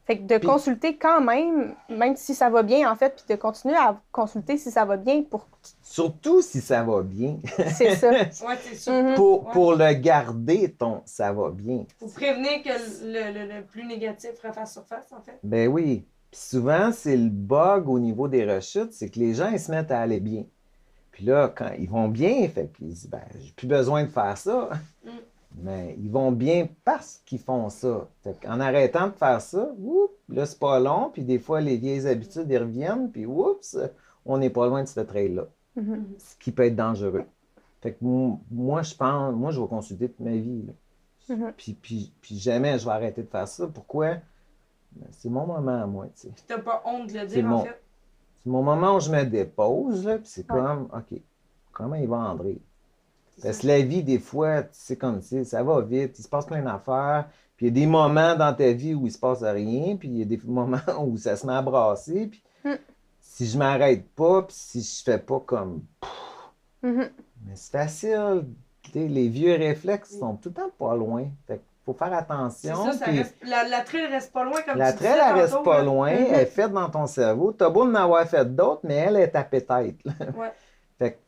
Fait que de Puis- consulter quand même si ça va bien, en fait, puis de continuer à consulter si ça va bien pour. Surtout si ça va bien. C'est ça. Ouais, c'est sûr. Mhm. Pour le garder, ton ça va bien. Faut prévenir que le plus négatif refasse surface, en fait. Ben oui. Puis souvent, c'est le bug au niveau des rechutes, c'est que les gens, ils se mettent à aller bien. Puis là, quand ils vont bien, fait qu'ils disent, ben, j'ai plus besoin de faire ça. Mais ils vont bien parce qu'ils font ça. Fait qu'en arrêtant de faire ça, oups, là, c'est pas long, puis des fois, les vieilles habitudes, ils reviennent, puis oups, on n'est pas loin de ce trail-là. Ce qui peut être dangereux. Fait que moi, je pense, moi, je vais consulter toute ma vie. Là. Puis jamais je vais arrêter de faire ça. Pourquoi? Ben, c'est mon moment à moi, tu sais. Puis t'as pas honte de le C'est dire, en mon- fait. C'est mon moment où je me dépose, là, puis c'est Ouais. comme, OK, comment il va André? C'est Parce ça. que la vie, des fois, c'est comme ça, ça va vite, il se passe plein d'affaires, puis il y a des moments dans ta vie où il se passe rien, puis il y a des moments où ça se met à brasser, puis si je m'arrête pas, puis si je fais pas comme, Mhm. mais c'est facile, tu sais, les vieux réflexes sont tout le temps pas loin, fait qu'il faut faire C'est attention, ça, puis reste, la trail reste pas loin, comme la tu traîne, disais elle reste tantôt, pas là. loin, elle est faite dans ton cerveau, t'as beau en avoir fait d'autres, mais elle est à tête. Ouais. Fait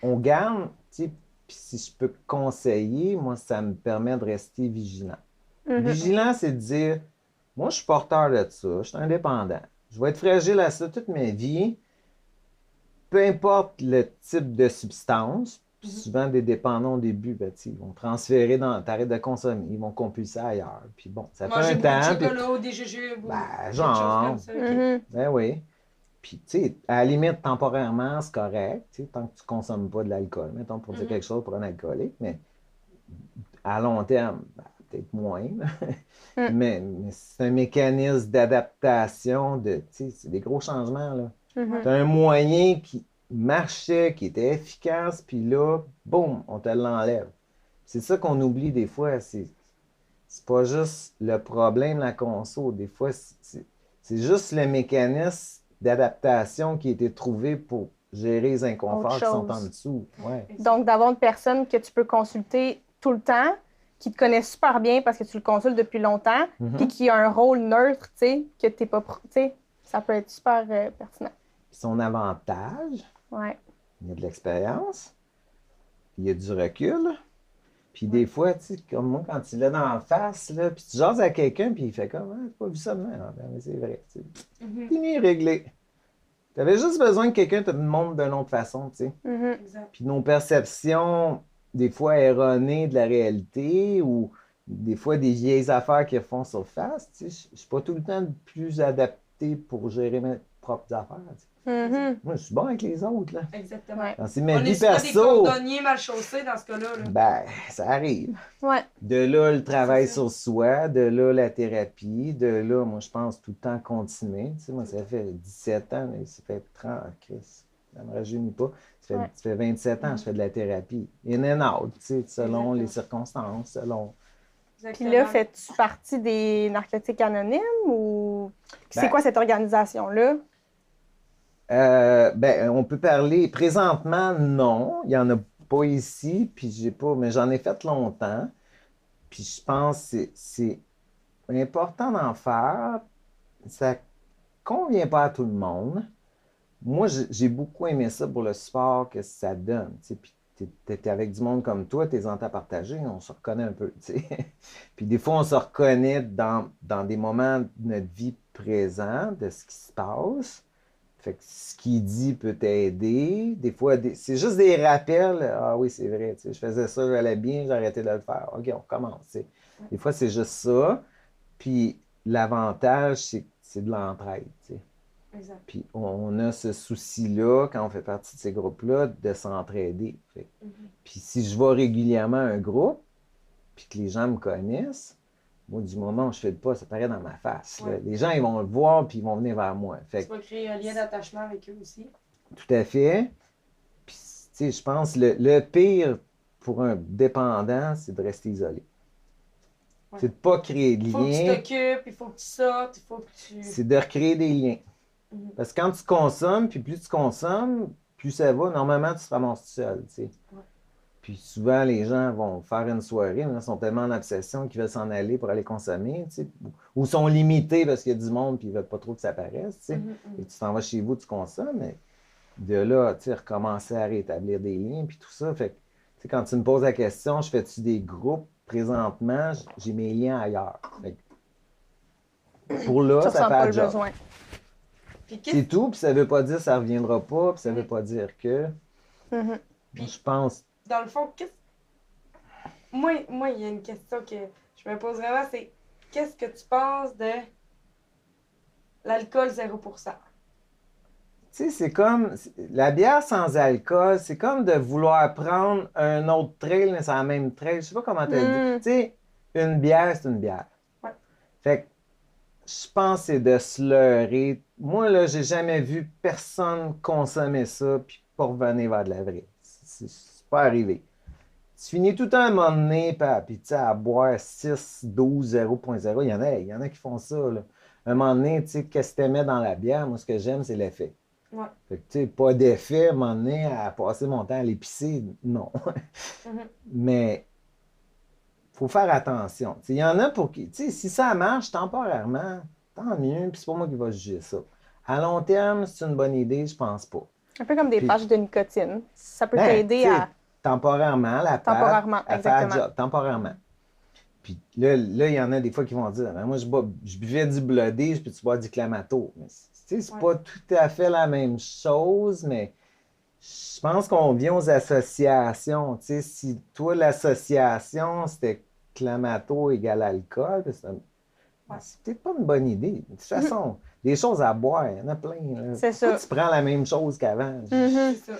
on garde, tu sais, puis si je peux conseiller, moi, ça me permet de rester vigilant. Vigilant, c'est de dire, moi, je suis porteur de ça, je suis indépendant. Je vais être fragile à ça toute ma vie. Peu importe le type de substance, puis souvent des dépendants au début, ben, ils vont transférer t'arrêtes de consommer, ils vont compulser ailleurs. Puis bon, ça Manger fait beaucoup un de temps. puis- chocolat ou des jujubes ou Ben, quelque genre. chose comme ça. ok. Mhm. Ben oui. Puis, tu sais, à la limite, temporairement, c'est correct, tu sais, tant que tu ne consommes pas de l'alcool, mettons, pour dire quelque chose pour un alcoolique, mais à long terme, ben, peut-être moins. Mais c'est un mécanisme d'adaptation, tu sais, c'est des gros changements, là. Mhm. Tu as un moyen qui marchait, qui était efficace, puis là, boum, on te l'enlève. C'est ça qu'on oublie des fois. C'est pas juste le problème, la conso. Des fois, c'est juste le mécanisme d'adaptation qui a été trouvé pour gérer les inconforts Autre qui sont en chose. dessous. Ouais. Donc, d'avoir une personne que tu peux consulter tout le temps, qui te connaît super bien parce que tu le consultes depuis longtemps, Mhm. puis qui a un rôle neutre, tu sais, que t'es pas... Tu sais, ça peut être super pertinent. Puis son avantage, Ouais. il y a de l'expérience, il y a du recul. Puis des fois, tu sais, comme moi, quand tu l'as dans la face, là, puis tu jases à quelqu'un, puis il fait comme, ah, t'as pas vu ça de même. Ah, ben, mais c'est vrai. Tu sais. C'est mieux réglé. Tu avais juste besoin que quelqu'un te le montre d'une autre façon, tu sais. Mhm. Exact. Puis nos perceptions, des fois erronées de la réalité, ou des fois des vieilles affaires qui font surface, tu sais, je suis pas tout le temps le plus adapté pour gérer mes propres affaires. Tu sais. Mhm. Moi, je suis bon avec les autres, là. Exactement. Ouais. Quand c'est ma On est vie souvent des perso, cordonniers mal chaussés dans ce cas-là. Là. ben, ça arrive. Ouais. De là, le travail C'est ça. sur soi, de là, la thérapie, de là, moi, je pense tout le temps continuer. Tu sais, moi, ça fait 17 ans, mais ça fait 30, Chris, ça me rajeunit pas. Ouais. Ça fait 27 ans que je fais de la thérapie. In and out, tu sais, selon Exactement. les circonstances, selon... Puis Exactement. là, fais-tu partie des Narcotiques Anonymes ou... C'est Ben- quoi cette organisation-là? Ben, on peut parler présentement, non, il n'y en a pas ici, puis j'ai pas, mais j'en ai fait longtemps. Puis je pense que c'est important d'en faire. Ça convient pas à tout le monde. Moi, j'ai beaucoup aimé ça pour le support que ça donne. Tu sais. Puis t'es avec du monde comme toi, t'es en à partager, on se reconnaît un peu. Tu sais. Puis des fois, on se reconnaît dans des moments de notre vie présent, de ce qui se passe. Fait que ce qu'il dit peut t'aider. Des fois, c'est juste des rappels. Ah oui, c'est vrai, tu sais, je faisais ça, j'allais bien, j'ai arrêté de le faire. OK, on recommence. Tu sais. Des fois, c'est juste ça. Puis l'avantage, c'est de l'entraide. Tu sais. Exact. Puis on a ce souci-là, quand on fait partie de ces groupes-là, de s'entraider. Fait que- Puis si je vais régulièrement à un groupe, puis que les gens me connaissent, moi, du moment où je fais le pas, ça paraît dans ma face. Là. Ouais. Les gens, ils vont le voir, puis ils vont venir vers moi. Fait Tu vas créer un lien d'attachement avec eux aussi. Tout à fait. Puis, tu sais, je pense que le pire pour un dépendant, c'est de rester isolé. Ouais. C'est de ne pas créer de Il faut que tu liens, t'occupes, il faut que tu sortes, il faut que tu... c'est de recréer des liens. Mhm. Parce que quand tu consommes, puis plus tu consommes, plus ça va. Normalement, tu te ramasses tout seul, tu sais. Ouais. Puis souvent, les gens vont faire une soirée, mais ils sont tellement en obsession qu'ils veulent s'en aller pour aller consommer, tu sais. Ou sont limités parce qu'il y a du monde, puis ils ne veulent pas trop que ça paraisse, tu sais. Et tu t'en vas chez vous, tu consommes, mais de là, tu sais, recommencer à rétablir des liens, puis tout ça. Fait que, tu sais, quand tu me poses la question, je fais-tu des groupes? Présentement, j'ai mes liens ailleurs. Fait que pour là, Tu ça ressens fait pas un le job. besoin. Puis C'est qu'est-ce tout, puis ça veut pas dire que ça reviendra pas, puis ça veut pas dire que... Mhm. Moi, Puis- je pense... dans le fond, moi, il y a une question que je me pose vraiment, c'est qu'est-ce que tu penses de l'alcool 0%? Tu sais, c'est comme... La bière sans alcool, c'est comme de vouloir prendre un autre trail, mais c'est la même trail. Je sais pas comment te le dire. Mm. Tu sais, une bière, c'est une bière. Ouais. Fait que je pense que c'est de se leurrer. Moi, là, j'ai jamais vu personne consommer ça puis pas revenir vers de la vraie. C'est pas arrivé. Tu finis tout un moment donné, puis tu sais, à boire 6, 12, 0.0. Il y en a qui font ça, là. Un moment donné, tu sais, qu'est-ce que tu aimais dans la bière? Moi, ce que j'aime, c'est l'effet. Ouais. Fait que, tu sais, pas d'effet, à un moment donné, à passer mon temps à l'épicer, non. Mhm. Mais faut faire attention. Il y en a pour qui, tu sais, si ça marche temporairement, tant mieux, puis c'est pas moi qui va juger ça. À long terme, c'est une bonne idée, je pense pas. Un peu comme des Puis- patchs de nicotine. Ça peut Ben, t'aider tu sais, à... temporairement, la pâte, Temporairement, elle fait le exactement. job, temporairement. Puis là, il y en a des fois qui vont dire, ben, moi, je buvais du Bloody, je peux-tu boire du Clamato? Mais, tu sais, c'est Ouais. pas tout à fait la même chose, mais je pense qu'on vient aux associations. Tu sais, si toi, l'association, c'était Clamato égale alcool, ben, c'est peut-être pas une bonne idée. De toute façon, des choses à boire, il y en a plein. Là. C'est Pourquoi ça. tu prends la même chose qu'avant? Mhm. C'est ça.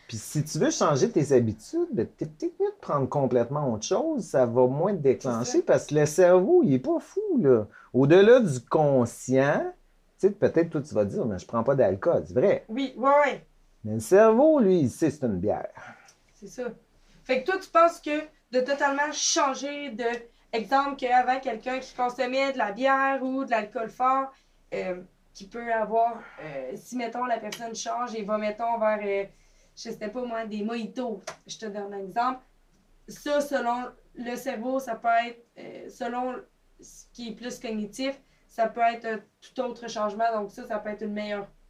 Puis si tu veux changer tes habitudes, ben, t'es peut-être mieux de prendre complètement autre chose. Ça va moins te déclencher C'est ça. parce que le cerveau, il est pas fou, là. Au-delà du conscient, tu Tu sais, peut-être toi, tu vas dire, mais je prends pas d'alcool. C'est vrai. Oui, ouais. Mais le cerveau, lui, il sait que c'est une bière. C'est ça. Fait que toi, tu penses que de totalement changer de exemple qu'avant quelqu'un qui consommait de la bière ou de l'alcool fort, qui peut avoir, si mettons la personne change et va mettons vers, je sais pas moi, des mojitos, je te donne un exemple, ça selon le cerveau, ça peut être, selon ce qui est plus cognitif, ça peut être tout autre changement, donc ça peut être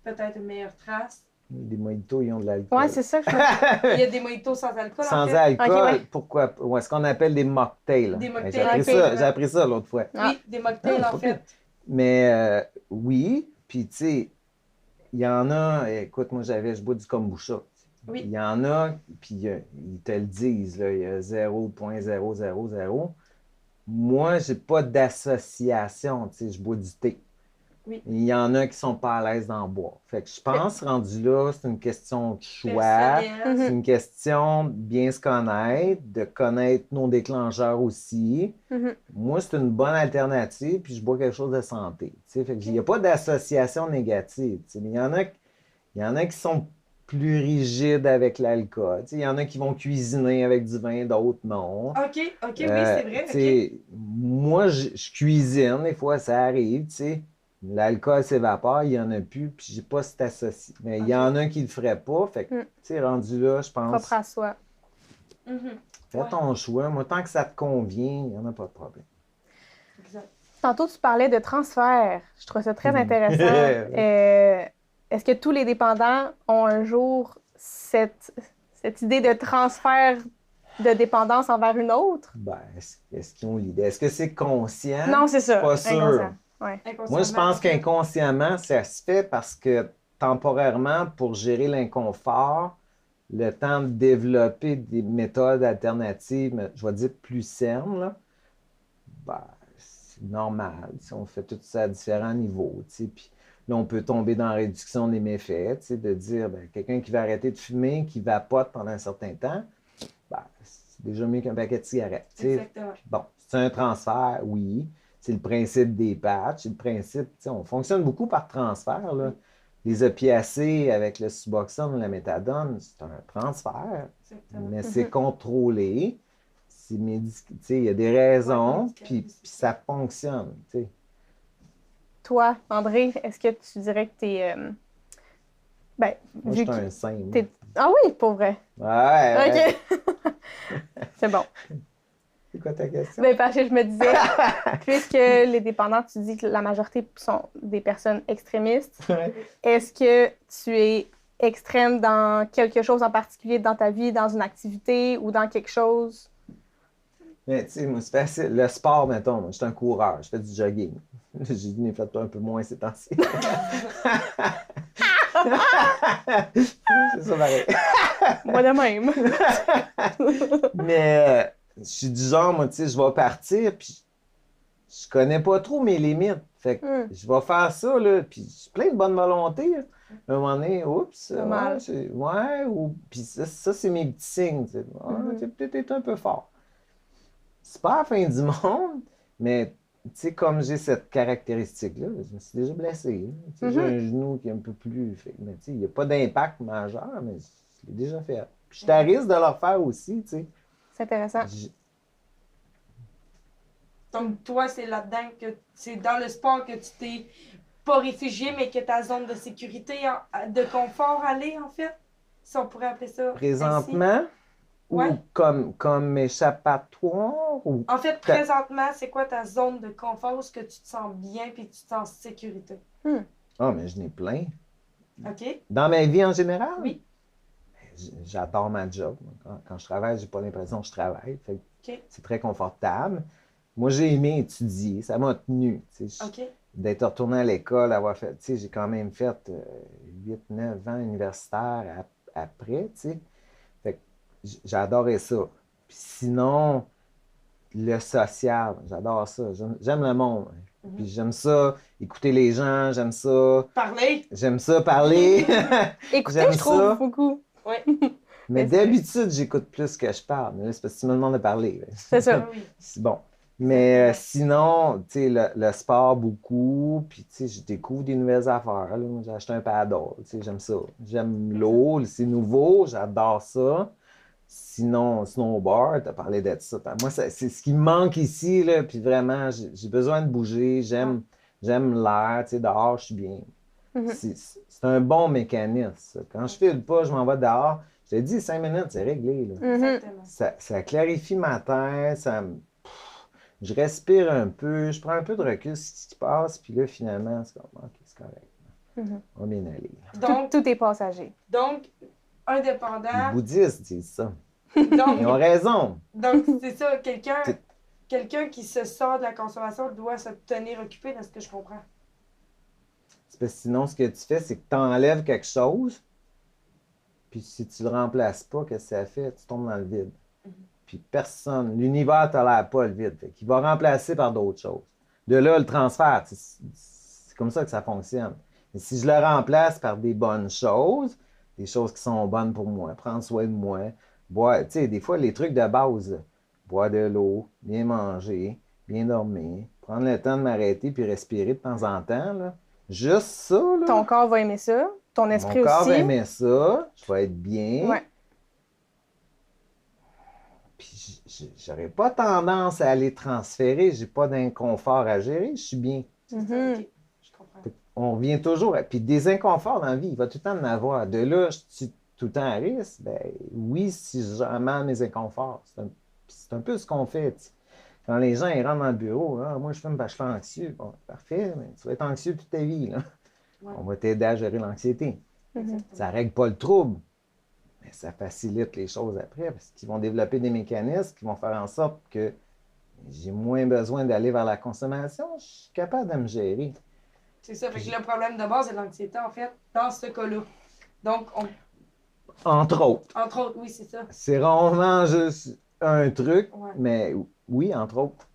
peut-être une meilleure trace. Les mojitos, ils ont de l'alcool. Ouais, c'est ça que je Il y a des mojitos sans alcool, en Sans fait. alcool, Ok, ouais. pourquoi? Ouais, ce qu'on appelle des mocktails. Des mocktails, J'ai appris, ok. ça, j'ai appris ça l'autre fois. Oui, des mocktails, Ah, en pas fait. pire. Mais oui, puis tu sais, il y en a, écoute, moi je bois du kombucha. Oui. Il y en a, puis ils te le disent, là, il y a 0,000. Moi, j'ai pas d'association, tu sais, je bois du thé. Oui. Il y en a qui sont pas à l'aise d'en boire. Fait que je pense, rendu là, c'est une question de choix. Personnel. C'est une question de bien se connaître, de connaître nos déclencheurs aussi. Mhm. Moi, c'est une bonne alternative, puis je bois quelque chose de santé. Tu sais, fait que il n'y a pas d'association négative. Tu sais, mais il y en a qui sont plus rigides avec l'alcool. Tu sais, il y en a qui vont cuisiner avec du vin, d'autres non. OK, oui, c'est vrai. Tu sais, moi, je cuisine, des fois, ça arrive, tu sais. L'alcool s'évapore, il n'y en a plus, puis j'ai pas cet associé. Mais il y en a qui le feraient pas, fait que, tu sais, rendu là, je pense, propre à soi. Mhm. fais ton choix. Moi, tant que ça te convient, il n'y en a pas de problème. Exact. Tantôt, tu parlais de transfert. Je trouve ça très intéressant. Est-ce que tous les dépendants ont un jour cette idée de transfert de dépendance envers une autre? Ben, est-ce qu'ils ont l'idée? Est-ce que c'est conscient? Non, c'est ça. Pas sûr. Inconscient. Ouais. Moi, je pense qu'inconsciemment, ça se fait parce que temporairement, pour gérer l'inconfort, le temps de développer des méthodes alternatives, je vais dire plus saines, là, ben, c'est normal. Tu sais, on fait tout ça à différents niveaux. Tu sais, puis là, on peut tomber dans la réduction des méfaits, tu sais, de dire ben, quelqu'un qui va arrêter de fumer, qui vapote pendant un certain temps, ben, c'est déjà mieux qu'un paquet de cigarettes. Tu sais. Exactement. Bon, c'est un transfert, oui. C'est le principe des patchs. C'est le principe, tu sais, on fonctionne beaucoup par transfert. Là. Les opiacés avec le Suboxone ou la méthadone, c'est un transfert, Exactement. mais c'est contrôlé. C'est tu sais, il y a des raisons, puis ça fonctionne. Tu sais. Toi, André, est-ce que tu dirais que tu es. Ben, Moi, je suis un saint. moi. Ah oui, pour vrai. Ouais. OK. C'est bon. C'est quoi ta question? Ben, parce que je me disais, puisque les dépendants, tu dis que la majorité sont des personnes extrémistes, est-ce que tu es extrême dans quelque chose en particulier dans ta vie, dans une activité ou dans quelque chose? Mais tu sais, moi, c'est facile. Le sport, mettons, moi, je suis un coureur, je fais du jogging. J'ai dit, fait un peu moins ces temps-ci. C'est ça, pareil. Moi de même. Mais je suis du genre, moi, tu sais, je vais partir, puis je connais pas trop mes limites. Fait que je vais faire ça, là, puis j'ai plein de bonne volonté. Là. À un moment donné, oups, puis ça c'est mes petits signes. Tu sais. T'es peut-être un peu fort. C'est pas la fin du monde, mais tu sais, comme j'ai cette caractéristique-là, je me suis déjà blessé. Hein. Tu sais, j'ai un genou qui est un peu plus. Mais tu sais, il n'y a pas d'impact majeur, mais je l'ai déjà fait. Puis je suis à risque de le refaire aussi, tu sais. C'est intéressant. Donc, toi, c'est là-dedans que c'est dans le sport que tu t'es pas réfugié, mais que ta zone de sécurité, de confort allait, en fait? Si on pourrait appeler ça. Présentement? Ainsi. Ouais. Ou comme échappatoire? Ou... En fait, présentement, c'est quoi ta zone de confort où est-ce que tu te sens bien et tu te sens en sécurité? Ah, mais je n'ai plein. OK. Dans ma vie en général? Oui. J'adore ma job. Quand je travaille, j'ai pas l'impression que je travaille. Fait que c'est très confortable. Moi, j'ai aimé étudier. Ça m'a tenu. D'être retourné à l'école, avoir fait. J'ai quand même fait 8-9 ans universitaire après. T'sais. Fait que j'ai adoré ça. Puis sinon, le social, j'adore ça. J'aime le monde. Puis j'aime ça, écouter les gens, j'aime ça. Parler. J'aime ça, parler. Écouter, je trouve beaucoup. Oui. Mais d'habitude, j'écoute plus que je parle. Mais là, c'est parce que tu me demandes de parler. C'est ça. C'est bon. Mais Exactement. sinon, tu sais, le sport beaucoup, puis tu sais, je découvre des nouvelles affaires. Là. Moi, j'ai acheté un paddle, tu sais, j'aime ça. J'aime l'eau, c'est nouveau, j'adore ça. Sinon, snowboard, t'as parlé de ça. Moi, c'est ce qui me manque ici, là, puis vraiment, j'ai besoin de bouger, Ouais. j'aime l'air, tu sais, dehors, je suis bien. Mhm. C'est un bon mécanisme, ça. Quand je file pas, je m'en vais dehors. Je te dis, 5 minutes, c'est réglé, là. Mhm. Exactement. Ça clarifie ma tête, je respire un peu, je prends un peu de recul sur ce qui passe, puis là, finalement, c'est comme, OK, c'est correct, Mhm. on va bien aller. Donc, Tout est passager. donc, Les indépendant. bouddhistes disent ça. Ils ont Donc, raison. donc c'est ça, quelqu'un T'es- quelqu'un qui se sort de la consommation doit se tenir occupé de ce que je comprends. C'est parce que sinon, ce que tu fais, c'est que tu enlèves quelque chose, puis si tu le remplaces pas, qu'est-ce que ça fait? Tu tombes dans le vide. Puis personne, l'univers ne tolère pas le vide. Fait qu'il va remplacer par d'autres choses. De là, le transfert, c'est comme ça que ça fonctionne. Et si je le remplace par des bonnes choses, des choses qui sont bonnes pour moi, prendre soin de moi, boire, tu sais, des fois, les trucs de base, là, boire de l'eau, bien manger, bien dormir, prendre le temps de m'arrêter puis respirer de temps en temps, là. Juste ça, Ton là, corps va aimer ça, ton mon esprit corps va aussi. aimer ça, je vais être bien. Ouais. Puis j'aurais pas tendance à aller transférer, j'ai pas d'inconfort à gérer, je suis bien. C'est ça, Mhm. ok. Je comprends. On revient toujours. Puis des inconforts dans la vie, il va tout le temps en avoir. De là, je suis tout le temps à risque. Ben oui, si j'amène mes inconforts. C'est un peu ce qu'on fait. Tu sais. Quand les gens ils rentrent dans le bureau, ah, moi je fume parce que je suis anxieux. Bon, parfait, mais tu vas être anxieux toute ta vie. Là. Ouais, On va t'aider à gérer l'anxiété. Mhm. exactement. Ça ne règle pas le trouble, mais ça facilite les choses après parce qu'ils vont développer des mécanismes qui vont faire en sorte que j'ai moins besoin d'aller vers la consommation. Je suis capable de me gérer. C'est ça. Fait que Puis, le problème de base, c'est l'anxiété, en fait, dans ce cas-là. Donc, entre autres, entre autres, oui, c'est ça. c'est rarement juste un truc, Ouais. mais oui, entre autres.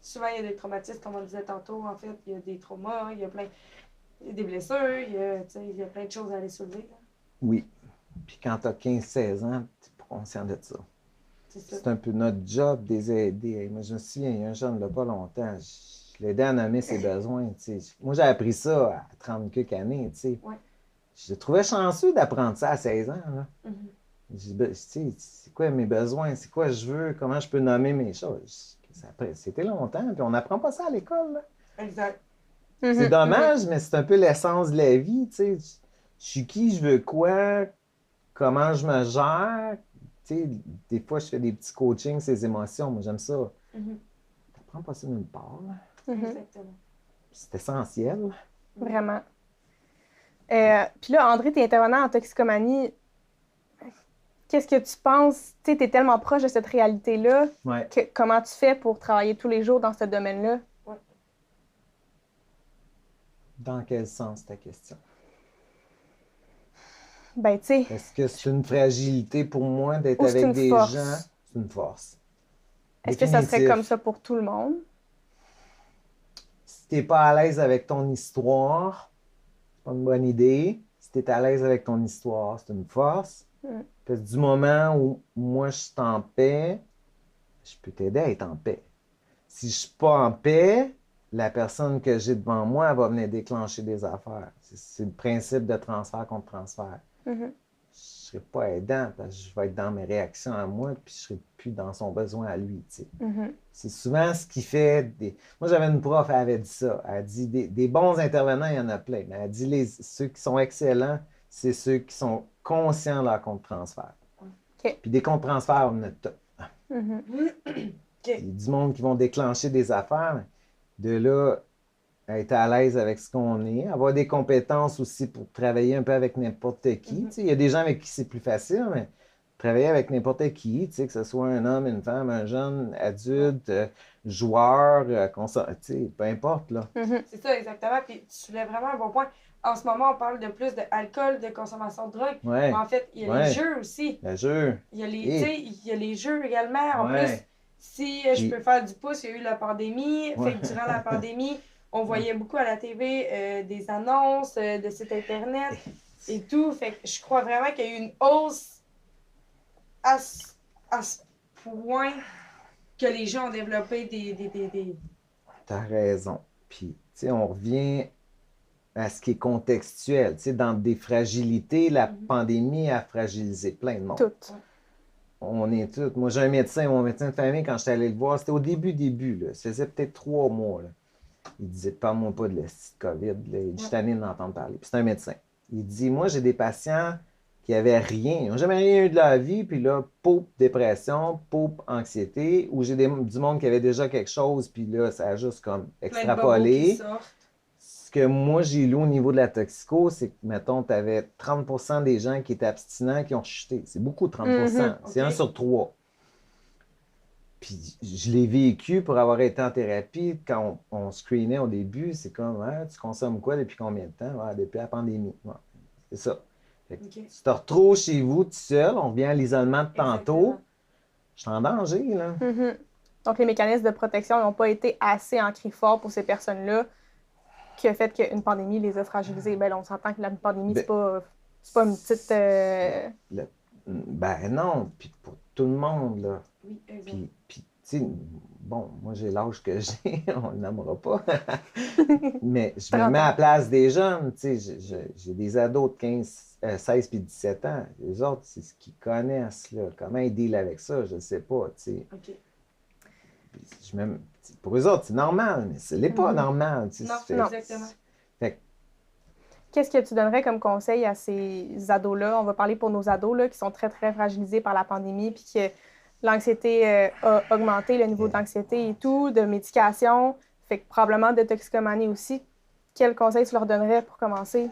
Souvent, il y a des traumatismes, comme on disait tantôt, en fait. Il y a des traumas, il y a des blessures, il y a plein de choses à aller soulever. Là. Oui. Puis quand tu as 15-16 ans, tu n'es pas conscient de ça. C'est ça. C'est un peu notre job de les aider. Moi, je me souviens, il y a un jeune, il n'y a pas longtemps, je l'ai aidé à nommer ses besoins. Tu sais. Moi, j'ai appris ça à 30 quelques années. Tu sais. Ouais. Je le trouvais chanceux d'apprendre ça à 16 ans. Là. Mhm. Je dis, ben, tu sais, c'est quoi mes besoins? C'est quoi je veux? Comment je peux nommer mes choses? C'était longtemps, puis on n'apprend pas ça à l'école. Là. Exact. C'est Mhm. dommage, mais c'est un peu l'essence de la vie. Tu sais. Je suis qui, je veux quoi, comment je me gère. Tu sais, des fois, je fais des petits coachings, ces émotions. Moi, j'aime ça. Mhm. Tu n'apprends pas ça nulle part. Là. Mhm. Exactement. C'est essentiel. Vraiment. Puis là, André, tu es intervenant en toxicomanie. Qu'est-ce que tu penses? Tu sais, tu es tellement proche de cette réalité-là. Ouais. Comment tu fais pour travailler tous les jours dans ce domaine-là? Dans quel sens ta question? Ben, tu sais, Est-ce que c'est une fragilité pour moi d'être ou c'est avec une des force? gens? C'est une force. Est-ce que ça serait Définitif. comme ça pour tout le monde? Si tu n'es pas à l'aise avec ton histoire, c'est pas une bonne idée. Si tu es à l'aise avec ton histoire, c'est une force. Mm. Parce que du moment où moi je suis en paix, je peux t'aider à être en paix. Si je ne suis pas en paix, la personne que j'ai devant moi, elle va venir déclencher des affaires. C'est le principe de transfert contre transfert. Mhm. Je ne serai pas aidant parce que je vais être dans mes réactions à moi puis je ne serai plus dans son besoin à lui. Tu sais. Mhm. C'est souvent ce qui fait des. Moi, j'avais une prof, elle avait dit ça. Elle a dit des bons intervenants, il y en a plein. Mais elle a dit ceux qui sont excellents, c'est ceux qui sont conscients de leur contre-transfert. OK. Puis des contre-transferts, on en a tout. Mhm. Il y a du monde qui vont déclencher des affaires. De là, être à l'aise avec ce qu'on est, avoir des compétences aussi pour travailler un peu avec n'importe qui. Mhm. Tu sais, il y a des gens avec qui c'est plus facile, mais travailler avec n'importe qui, tu sais, que ce soit un homme, une femme, un jeune, adulte, joueur, tu sais, peu importe, là. Mhm. C'est ça, exactement. Puis tu soulèves vraiment un bon point. En ce moment, on parle de plus d'alcool, de consommation de drogue. Ouais, Mais en fait, il y a ouais. les jeux aussi. le jeu. Il y a les, Et- tu sais, il y a les jeux également. En Ouais. plus, si je Puis- peux faire du pouce, il y a eu la pandémie. Ouais. Fait que durant la pandémie, on voyait beaucoup à la TV des annonces de sites internet et tout. Fait que je crois vraiment qu'il y a eu une hausse à ce point que les gens ont développé des... T'as raison. Puis, tu sais, on revient à ce qui est contextuel. Tu sais, dans des fragilités, la pandémie a fragilisé plein de monde. Toutes. On est tous. Moi, j'ai un médecin, mon médecin de famille, quand j'étais allé le voir, c'était au début, là. Ça faisait peut-être 3 mois, là. Il disait, parle-moi pas de la COVID, là. Il dit, je suis tanné d'entendre parler. Puis c'est un médecin. Il dit, moi, j'ai des patients qui n'avaient rien. Ils n'ont jamais rien eu de leur vie, puis là, poup, dépression, poup, anxiété, ou j'ai du monde qui avait déjà quelque chose, puis là, ça a juste comme Plein de bobos qui extrapolé. sortent. Ce que moi, j'ai lu au niveau de la toxico, c'est que, mettons, tu avais 30% des gens qui étaient abstinents qui ont chuté. C'est beaucoup, 30%. C'est OK. 1 sur 3. Puis je l'ai vécu pour avoir été en thérapie. Quand on screenait au début, c'est comme, hein, tu consommes quoi depuis combien de temps? Ouais, depuis la pandémie. Ouais, c'est ça. Fait que OK. tu te retrouves chez vous tout seul, on revient à l'isolement de tantôt. Exactement. Je suis en danger, là. Donc, les mécanismes de protection n'ont pas été assez ancrés fort pour ces personnes-là, qui a fait qu'une pandémie les a fragilisés. Ben, là, on s'entend que la pandémie, c'est pas une petite... Ben non, puis pour tout le monde, là. Oui, exact. Puis tu sais, bon, moi j'ai l'âge que j'ai, on ne nommera pas. Mais je me mets à la place des jeunes, tu sais, j'ai des ados de 15, 16 puis 17 ans. Les autres, c'est ce qu'ils connaissent, là. Comment ils dealent avec ça, je ne sais pas, tu sais. OK. Pour eux autres, c'est normal, mais ce n'est pas normal, tu sais. Non, exactement. Fait Qu'est-ce que tu donnerais comme conseil à ces ados-là? On va parler pour nos ados là, qui sont très, très fragilisés par la pandémie, puis que l'anxiété a augmenté, le niveau d'anxiété et tout, de médication, fait que probablement de toxicomanie aussi. Quel conseil tu leur donnerais pour commencer?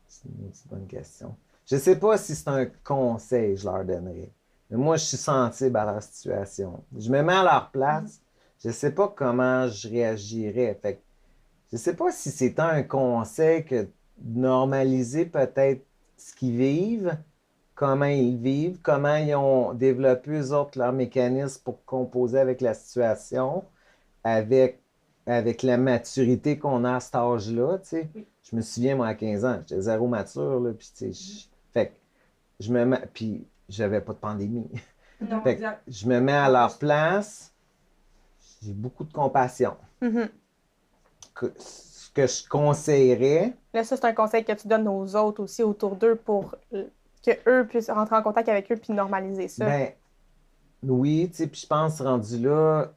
c'est une bonne question. Je ne sais pas si c'est un conseil que je leur donnerais. Mais moi, je suis sensible à leur situation. Je me mets à leur place. Je ne sais pas comment je réagirais. Fait que je ne sais pas si c'est un conseil que de normaliser peut-être ce qu'ils vivent, comment ils vivent, comment ils ont développé eux autres leurs mécanismes pour composer avec la situation, avec la maturité qu'on a à cet âge-là, tu sais. Oui. Je me souviens, moi, à 15 ans, j'étais zéro mature, là, puis tu sais, fait que je me mets, puis j'avais pas de pandémie. Non, Fait que exact. je me mets à leur place, j'ai beaucoup de compassion. Ce que je conseillerais, Là, ça, c'est un conseil que tu donnes aux autres aussi autour d'eux pour qu'eux puissent rentrer en contact avec eux puis normaliser ça. ben oui, tu sais, puis je pense rendu là,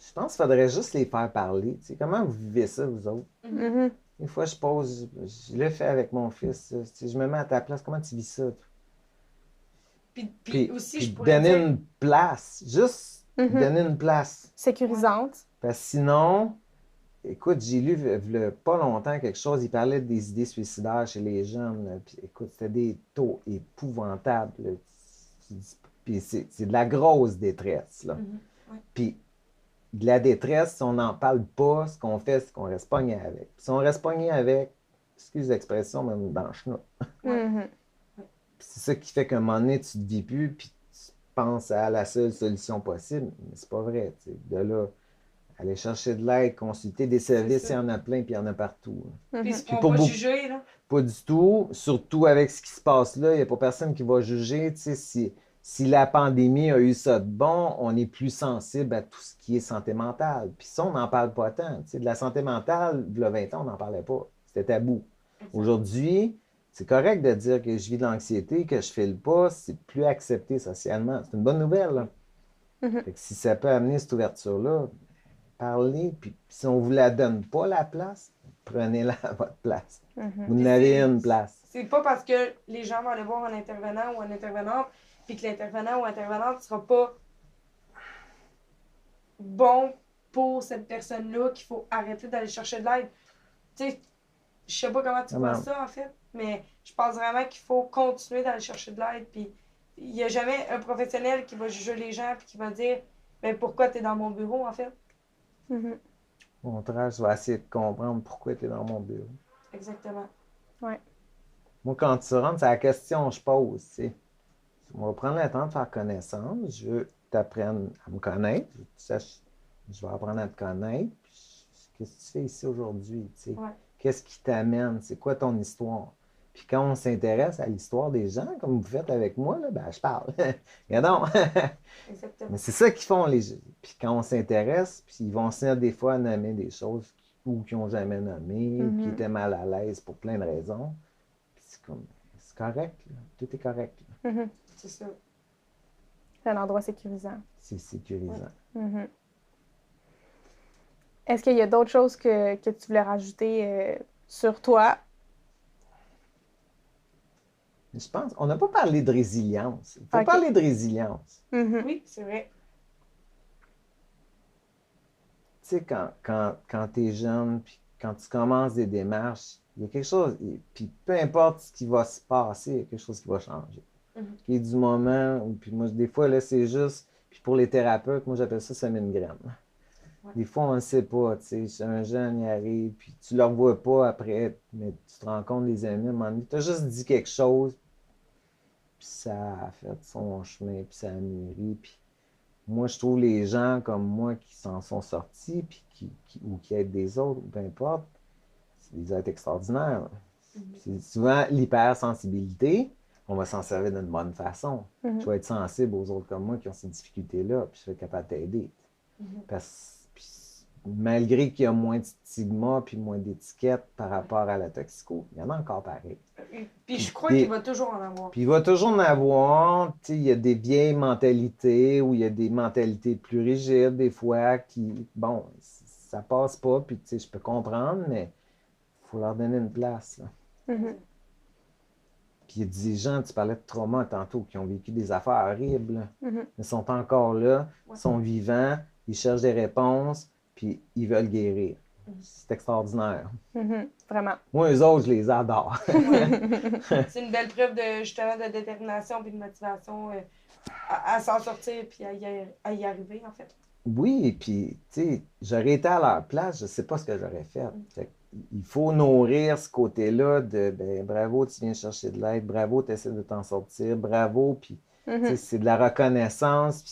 je pense qu'il faudrait juste les faire parler. Tu sais, comment vous vivez ça, vous autres? Une fois, je pose, je le fais avec mon fils. Tu sais, je me mets à ta place. Comment tu vis ça? Puis aussi, Puis je pourrais donner dire... une place. Juste donner une place. Sécurisante. Parce que sinon, écoute, j'ai lu pas longtemps quelque chose. Il parlait des idées suicidaires chez les jeunes. Là. Puis, écoute, c'était des taux épouvantables. Là. Puis c'est de la grosse détresse. Là. Ouais. Puis de la détresse, si on n'en parle pas, ce qu'on fait, c'est qu'on reste pogné avec. Puis si on reste pogné avec, excuse l'expression, même dans le chenoute. C'est ça qui fait qu'à un moment donné, tu ne te vis plus, puis tu penses à la seule solution possible. Mais c'est pas vrai. Tu sais. De là, aller chercher de l'aide, consulter des services, il y en a plein, puis il y en a partout. Puis ils ne Puis seront pour pas beaucoup- jugés, là. Pas du tout. Surtout avec ce qui se passe là, il n'y a pas personne qui va juger. Tu sais, si la pandémie a eu ça de bon, on est plus sensible à tout ce qui est santé mentale. Puis ça, on n'en parle pas tant. Tu sais, de la santé mentale, il y a 20 ans, on n'en parlait pas. C'était tabou. Aujourd'hui, c'est correct de dire que je vis de l'anxiété, que je ne file pas. C'est plus accepté socialement. C'est une bonne nouvelle. Là. Fait que si ça peut amener cette ouverture-là, parlez. Puis si on ne vous la donne pas, la place, prenez-la à votre place. Vous en avez une place. C'est pas parce que les gens vont aller voir un intervenant ou une intervenante, puis que l'intervenant ou intervenante ne sera pas bon pour cette personne-là qu'il faut arrêter d'aller chercher de l'aide. Tu sais, je sais pas comment tu vois ça, en fait, mais je pense vraiment qu'il faut continuer d'aller chercher de l'aide. Puis il n'y a jamais un professionnel qui va juger les gens puis qui va dire ben, pourquoi tu es dans mon bureau, en fait. Au contraire, je vais essayer de comprendre pourquoi tu es dans mon bureau. Exactement. Ouais. Moi, quand tu rentres, c'est la question que je pose. Tu sais. On va prendre le temps de faire connaissance. Je veux que tu apprennes à me connaître. Je vais apprendre à te connaître. Puis, qu'est-ce que tu fais ici aujourd'hui? Tu sais? Ouais. Qu'est-ce qui t'amène? C'est quoi ton histoire? Puis quand on s'intéresse à l'histoire des gens, comme vous faites avec moi, là, ben, je parle. Regardons. Exactement. Mais c'est ça qu'ils font, les gens. Puis quand on s'intéresse, puis ils vont se mettre des fois à nommer des choses ou qu'ils n'ont jamais nommées, ou qui étaient mal à l'aise pour plein de raisons. Puis c'est correct, là. Tout est correct, là. C'est ça. C'est un endroit sécurisant. C'est sécurisant. Est-ce qu'il y a d'autres choses que tu voulais rajouter sur toi? Je pense, on n'a pas parlé de résilience. Il faut Ok. parler de résilience. Oui, c'est vrai. Tu sais, quand tu es jeune, puis quand tu commences des démarches, il y a quelque chose, puis peu importe ce qui va se passer, il y a quelque chose qui va changer. Qui est du moment, puis moi, des fois, là, c'est juste, puis pour les thérapeutes, moi, j'appelle ça semer une graine. Des fois, on ne sait pas, tu sais, un jeune y arrive, puis tu ne le revois pas après, mais tu te rends compte des années, à un moment donné, tu as juste dit quelque chose, puis ça a fait son chemin, puis ça a mûri, puis moi, je trouve les gens comme moi qui s'en sont sortis, puis ou qui aident des autres, ou peu importe, c'est des êtres extraordinaires. C'est souvent l'hypersensibilité, on va s'en servir d'une bonne façon. Je vais être sensible aux autres comme moi qui ont ces difficultés-là, puis je vais être capable de t'aider. Malgré qu'il y a moins de stigma puis moins d'étiquettes par rapport à la toxico, il y en a encore pareil. Puis je crois qu'il va toujours en avoir. Puis il va toujours en avoir. Tu sais, il y a des vieilles mentalités ou il y a des mentalités plus rigides des fois qui, bon, ça passe pas. Puis tu sais, je peux comprendre, mais il faut leur donner une place, là. Puis il y a des gens, tu parlais de trauma tantôt, qui ont vécu des affaires horribles, mais sont encore là, sont vivants, ils cherchent des réponses, puis ils veulent guérir. C'est extraordinaire. Vraiment. Moi, eux autres, je les adore. C'est une belle preuve de, justement, de détermination et de motivation à s'en sortir puis à y arriver, en fait. Oui, puis, tu sais, j'aurais été à leur place, je ne sais pas ce que j'aurais fait. Il faut nourrir ce côté-là de, ben, bravo, tu viens chercher de l'aide, bravo, tu essaies de t'en sortir, bravo, puis, tu sais, c'est de la reconnaissance, puis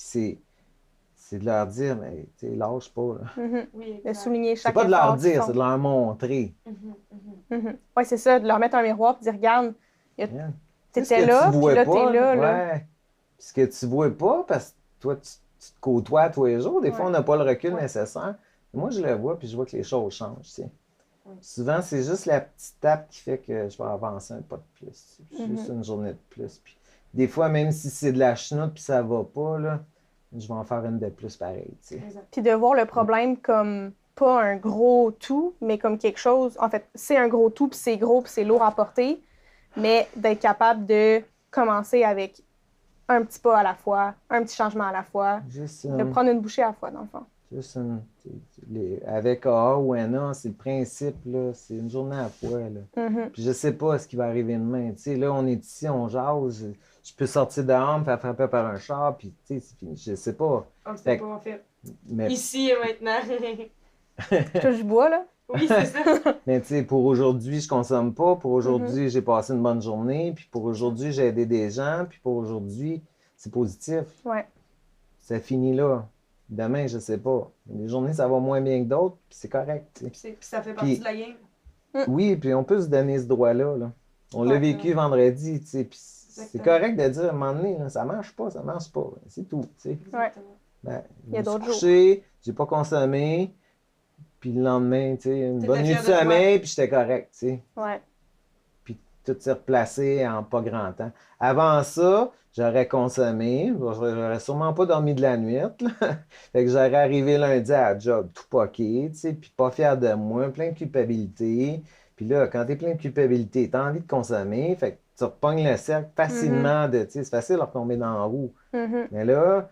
c'est de leur dire, mais, tu sais, lâche pas, là. Oui, De souligner C'est chaque pas de leur effort qu'ils dire, font. c'est de leur montrer. Oui, c'est ça, de leur mettre un miroir et dire, regarde, Hein? t'étais là, puis là, t'es là, là. Ouais. Puis ce que tu vois pas, parce que toi, tu te côtoies tous les jours, des fois, on n'a pas le recul nécessaire. Moi, je le vois, puis je vois que les choses changent, tu sais. Souvent, c'est juste la petite tape qui fait que je vais avancer un pas de plus. Juste une journée de plus. Puis, des fois, même si c'est de la chenoute puis ça va pas, là, je vais en faire une de plus pareil, tu sais. Puis de voir le problème comme pas un gros tout, mais comme quelque chose. En fait, c'est un gros tout, puis c'est gros, puis c'est lourd à porter, mais d'être capable de commencer avec un petit pas à la fois, un petit changement à la fois, Juste de prendre une bouchée à la fois, dans le fond. Juste avec AA ou NA, c'est le principe, là, c'est une journée à la fois, là. Puis je sais pas ce qui va arriver demain. Tu sais, là, on est ici, on jase, je peux sortir dehors, me faire frapper par un char, puis tu sais, c'est fini. Je sais pas. On ne sait pas, en fait. Mais, Ici et maintenant. Je touche du bois, là. Oui, c'est ça. mais tu sais, pour aujourd'hui, je consomme pas. Pour aujourd'hui, j'ai passé une bonne journée. Puis pour aujourd'hui, j'ai aidé des gens. Puis pour aujourd'hui, c'est positif. Ouais. Ça finit là. Demain, je sais pas. Les journées, ça va moins bien que d'autres, puis c'est correct, tu sais. Puis ça fait partie de la game. Oui, puis on peut se donner ce droit-là, là. On l'a vécu vendredi, tu sais, puis c'est correct de dire à un moment donné, là, ça marche pas, c'est tout, tu sais. Exactement. Ben, Il y a d'autres jours. J'ai pas consommé, puis le lendemain, tu sais, une bonne nuit de sommeil, puis j'étais correct, tu sais. Ouais. Puis tout s'est replacé en pas grand temps. Avant ça, j'aurais consommé, j'aurais sûrement pas dormi de la nuit, là. Fait que j'aurais arrivé lundi à la job tout poqué, tu sais, puis pas fier de moi, plein de culpabilité. Puis là, quand t'es plein de culpabilité, t'as envie de consommer, fait que tu repognes le cercle facilement, tu sais, c'est facile de retomber dans la roue. Mais là,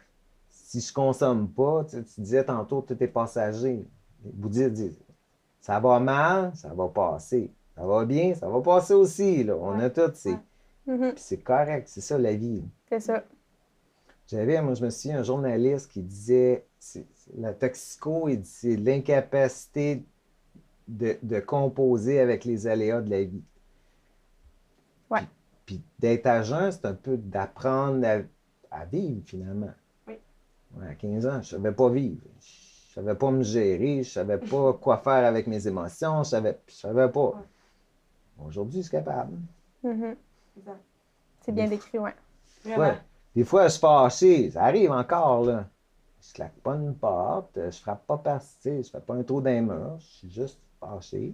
si je consomme pas, tu disais tantôt, tout est passager. Les bouddhistes disent, ça va mal, ça va passer. Ça va bien, ça va passer aussi, là. On a tout, c'est... Puis c'est correct, c'est ça la vie. C'est ça. Moi, je me souviens, un journaliste qui disait, la toxico, il dit, c'est l'incapacité de composer avec les aléas de la vie. Ouais. Puis d'être à jeun, c'est un peu d'apprendre à vivre, finalement. Oui. Ouais, à 15 ans, je ne savais pas vivre. Je ne savais pas me gérer, je ne savais pas quoi faire avec mes émotions, je savais pas. Ouais. Aujourd'hui, je suis capable. Mhm. Exact. C'est bien décrit, ouais. Vraiment. Ouais. Des fois, je suis fâché. Ça arrive encore, là. Je claque pas une porte, je frappe pas je fais pas un trou d'un mur, je suis juste fâché.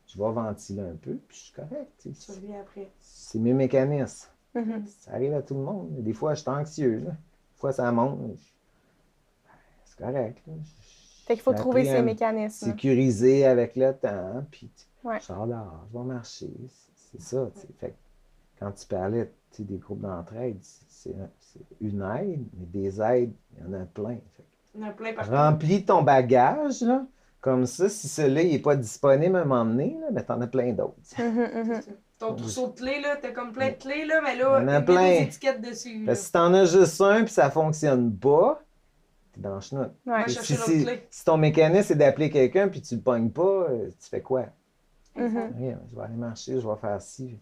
Je vais ventiler un peu, puis je suis correct. Tu reviens après. C'est mes mécanismes. Mhm. Ça arrive à tout le monde. Des fois, je suis anxieux. Là. Des fois, ça monte. C'est correct. Là. Fait qu'il faut J'ai trouver appris à ses me mécanismes. sécuriser avec le temps, puis Ouais. je sors dehors, je vais marcher. C'est ça. Tu sais. Fait que quand tu parlais des groupes d'entraide, c'est une aide, mais des aides, il y en a plein. Fait Il y en a plein que partout. remplis ton bagage, là, comme ça, si celui-là n'est pas disponible à un moment donné, là, ben, t'en as plein d'autres. Mhm, C'est mhm. ça. Ton trousseau de clés, là, t'as comme plein de clés, là, mais Il y là, en a mets plein. des étiquettes dessus. Là. Parce que si t'en as juste un puis ça fonctionne pas, t'es dans le chenoute. Ouais. Va Et chercher l'autre clé. si ton mécanisme c'est d'appeler quelqu'un puis tu le pognes pas, tu fais quoi? Exact. Rien, je vais aller marcher, je vais faire ci.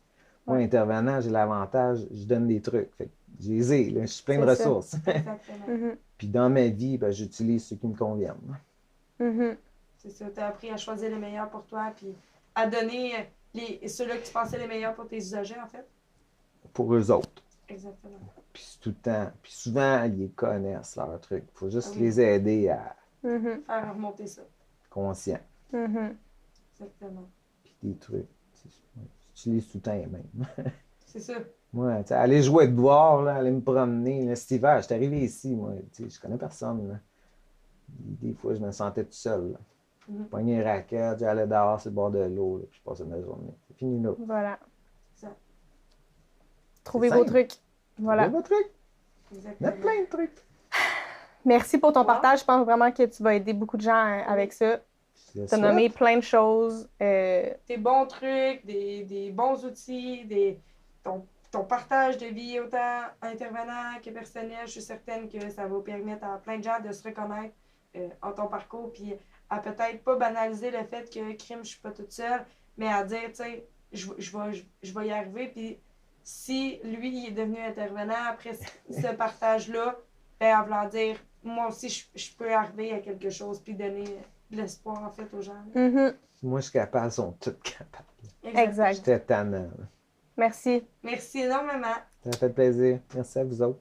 Moi, Ouais. intervenant, j'ai l'avantage, je donne des trucs. Fait que je les ai, là, je suis plein de C'est ça. ressources. Exactement. Mhm, Puis dans ma vie, ben, j'utilise ceux qui me conviennent. mhm. C'est ça. T'as appris à choisir les meilleurs pour toi, puis à donner ceux-là que tu pensais les meilleurs pour tes usagers, en fait. Pour eux autres. Exactement. Puis c'est tout le temps. Puis souvent, ils connaissent leurs trucs. Il faut juste Ah oui. les aider à Mhm, Faire remonter ça. être conscients. mhm. Exactement. Puis des trucs. J'utilise tout le temps les mêmes. C'est ça. Moi, tu sais, aller jouer dehors, là, aller me promener. Là, cet hiver, je suis arrivé ici, moi, tu sais, je connais personne. Là. Des fois, je me sentais tout seul. Là. Mhm. Pogner une raquette, j'allais dehors sur le bord de l'eau, là, puis je passais ma journée. C'est fini là. Voilà. Ça. Trouvez C'est vos simple. trucs. Voilà. Voilà votre truc. Il y Exactement. en a plein de trucs. Merci pour ton Wow. partage. Je pense vraiment que tu vas aider beaucoup de gens avec ça. Je le Tu as souhaite. nommé plein de choses. Des bons trucs, des bons outils, ton partage de vie autant intervenant que personnel. Je suis certaine que ça va permettre à plein de gens de se reconnaître en ton parcours, puis à peut-être pas banaliser le fait que crime, je suis pas toute seule, mais à dire, tu sais, je vais y arriver, puis si lui, il est devenu intervenant après ce partage-là, ben en voulant dire, moi aussi, je peux arriver à quelque chose, puis donner de l'espoir, en fait, aux gens. là. Mhm. Moi, je suis capable, ils sont tous capables. Exact. J'étais tannant. Là. Merci. Merci énormément. Ça a fait plaisir. Merci à vous autres.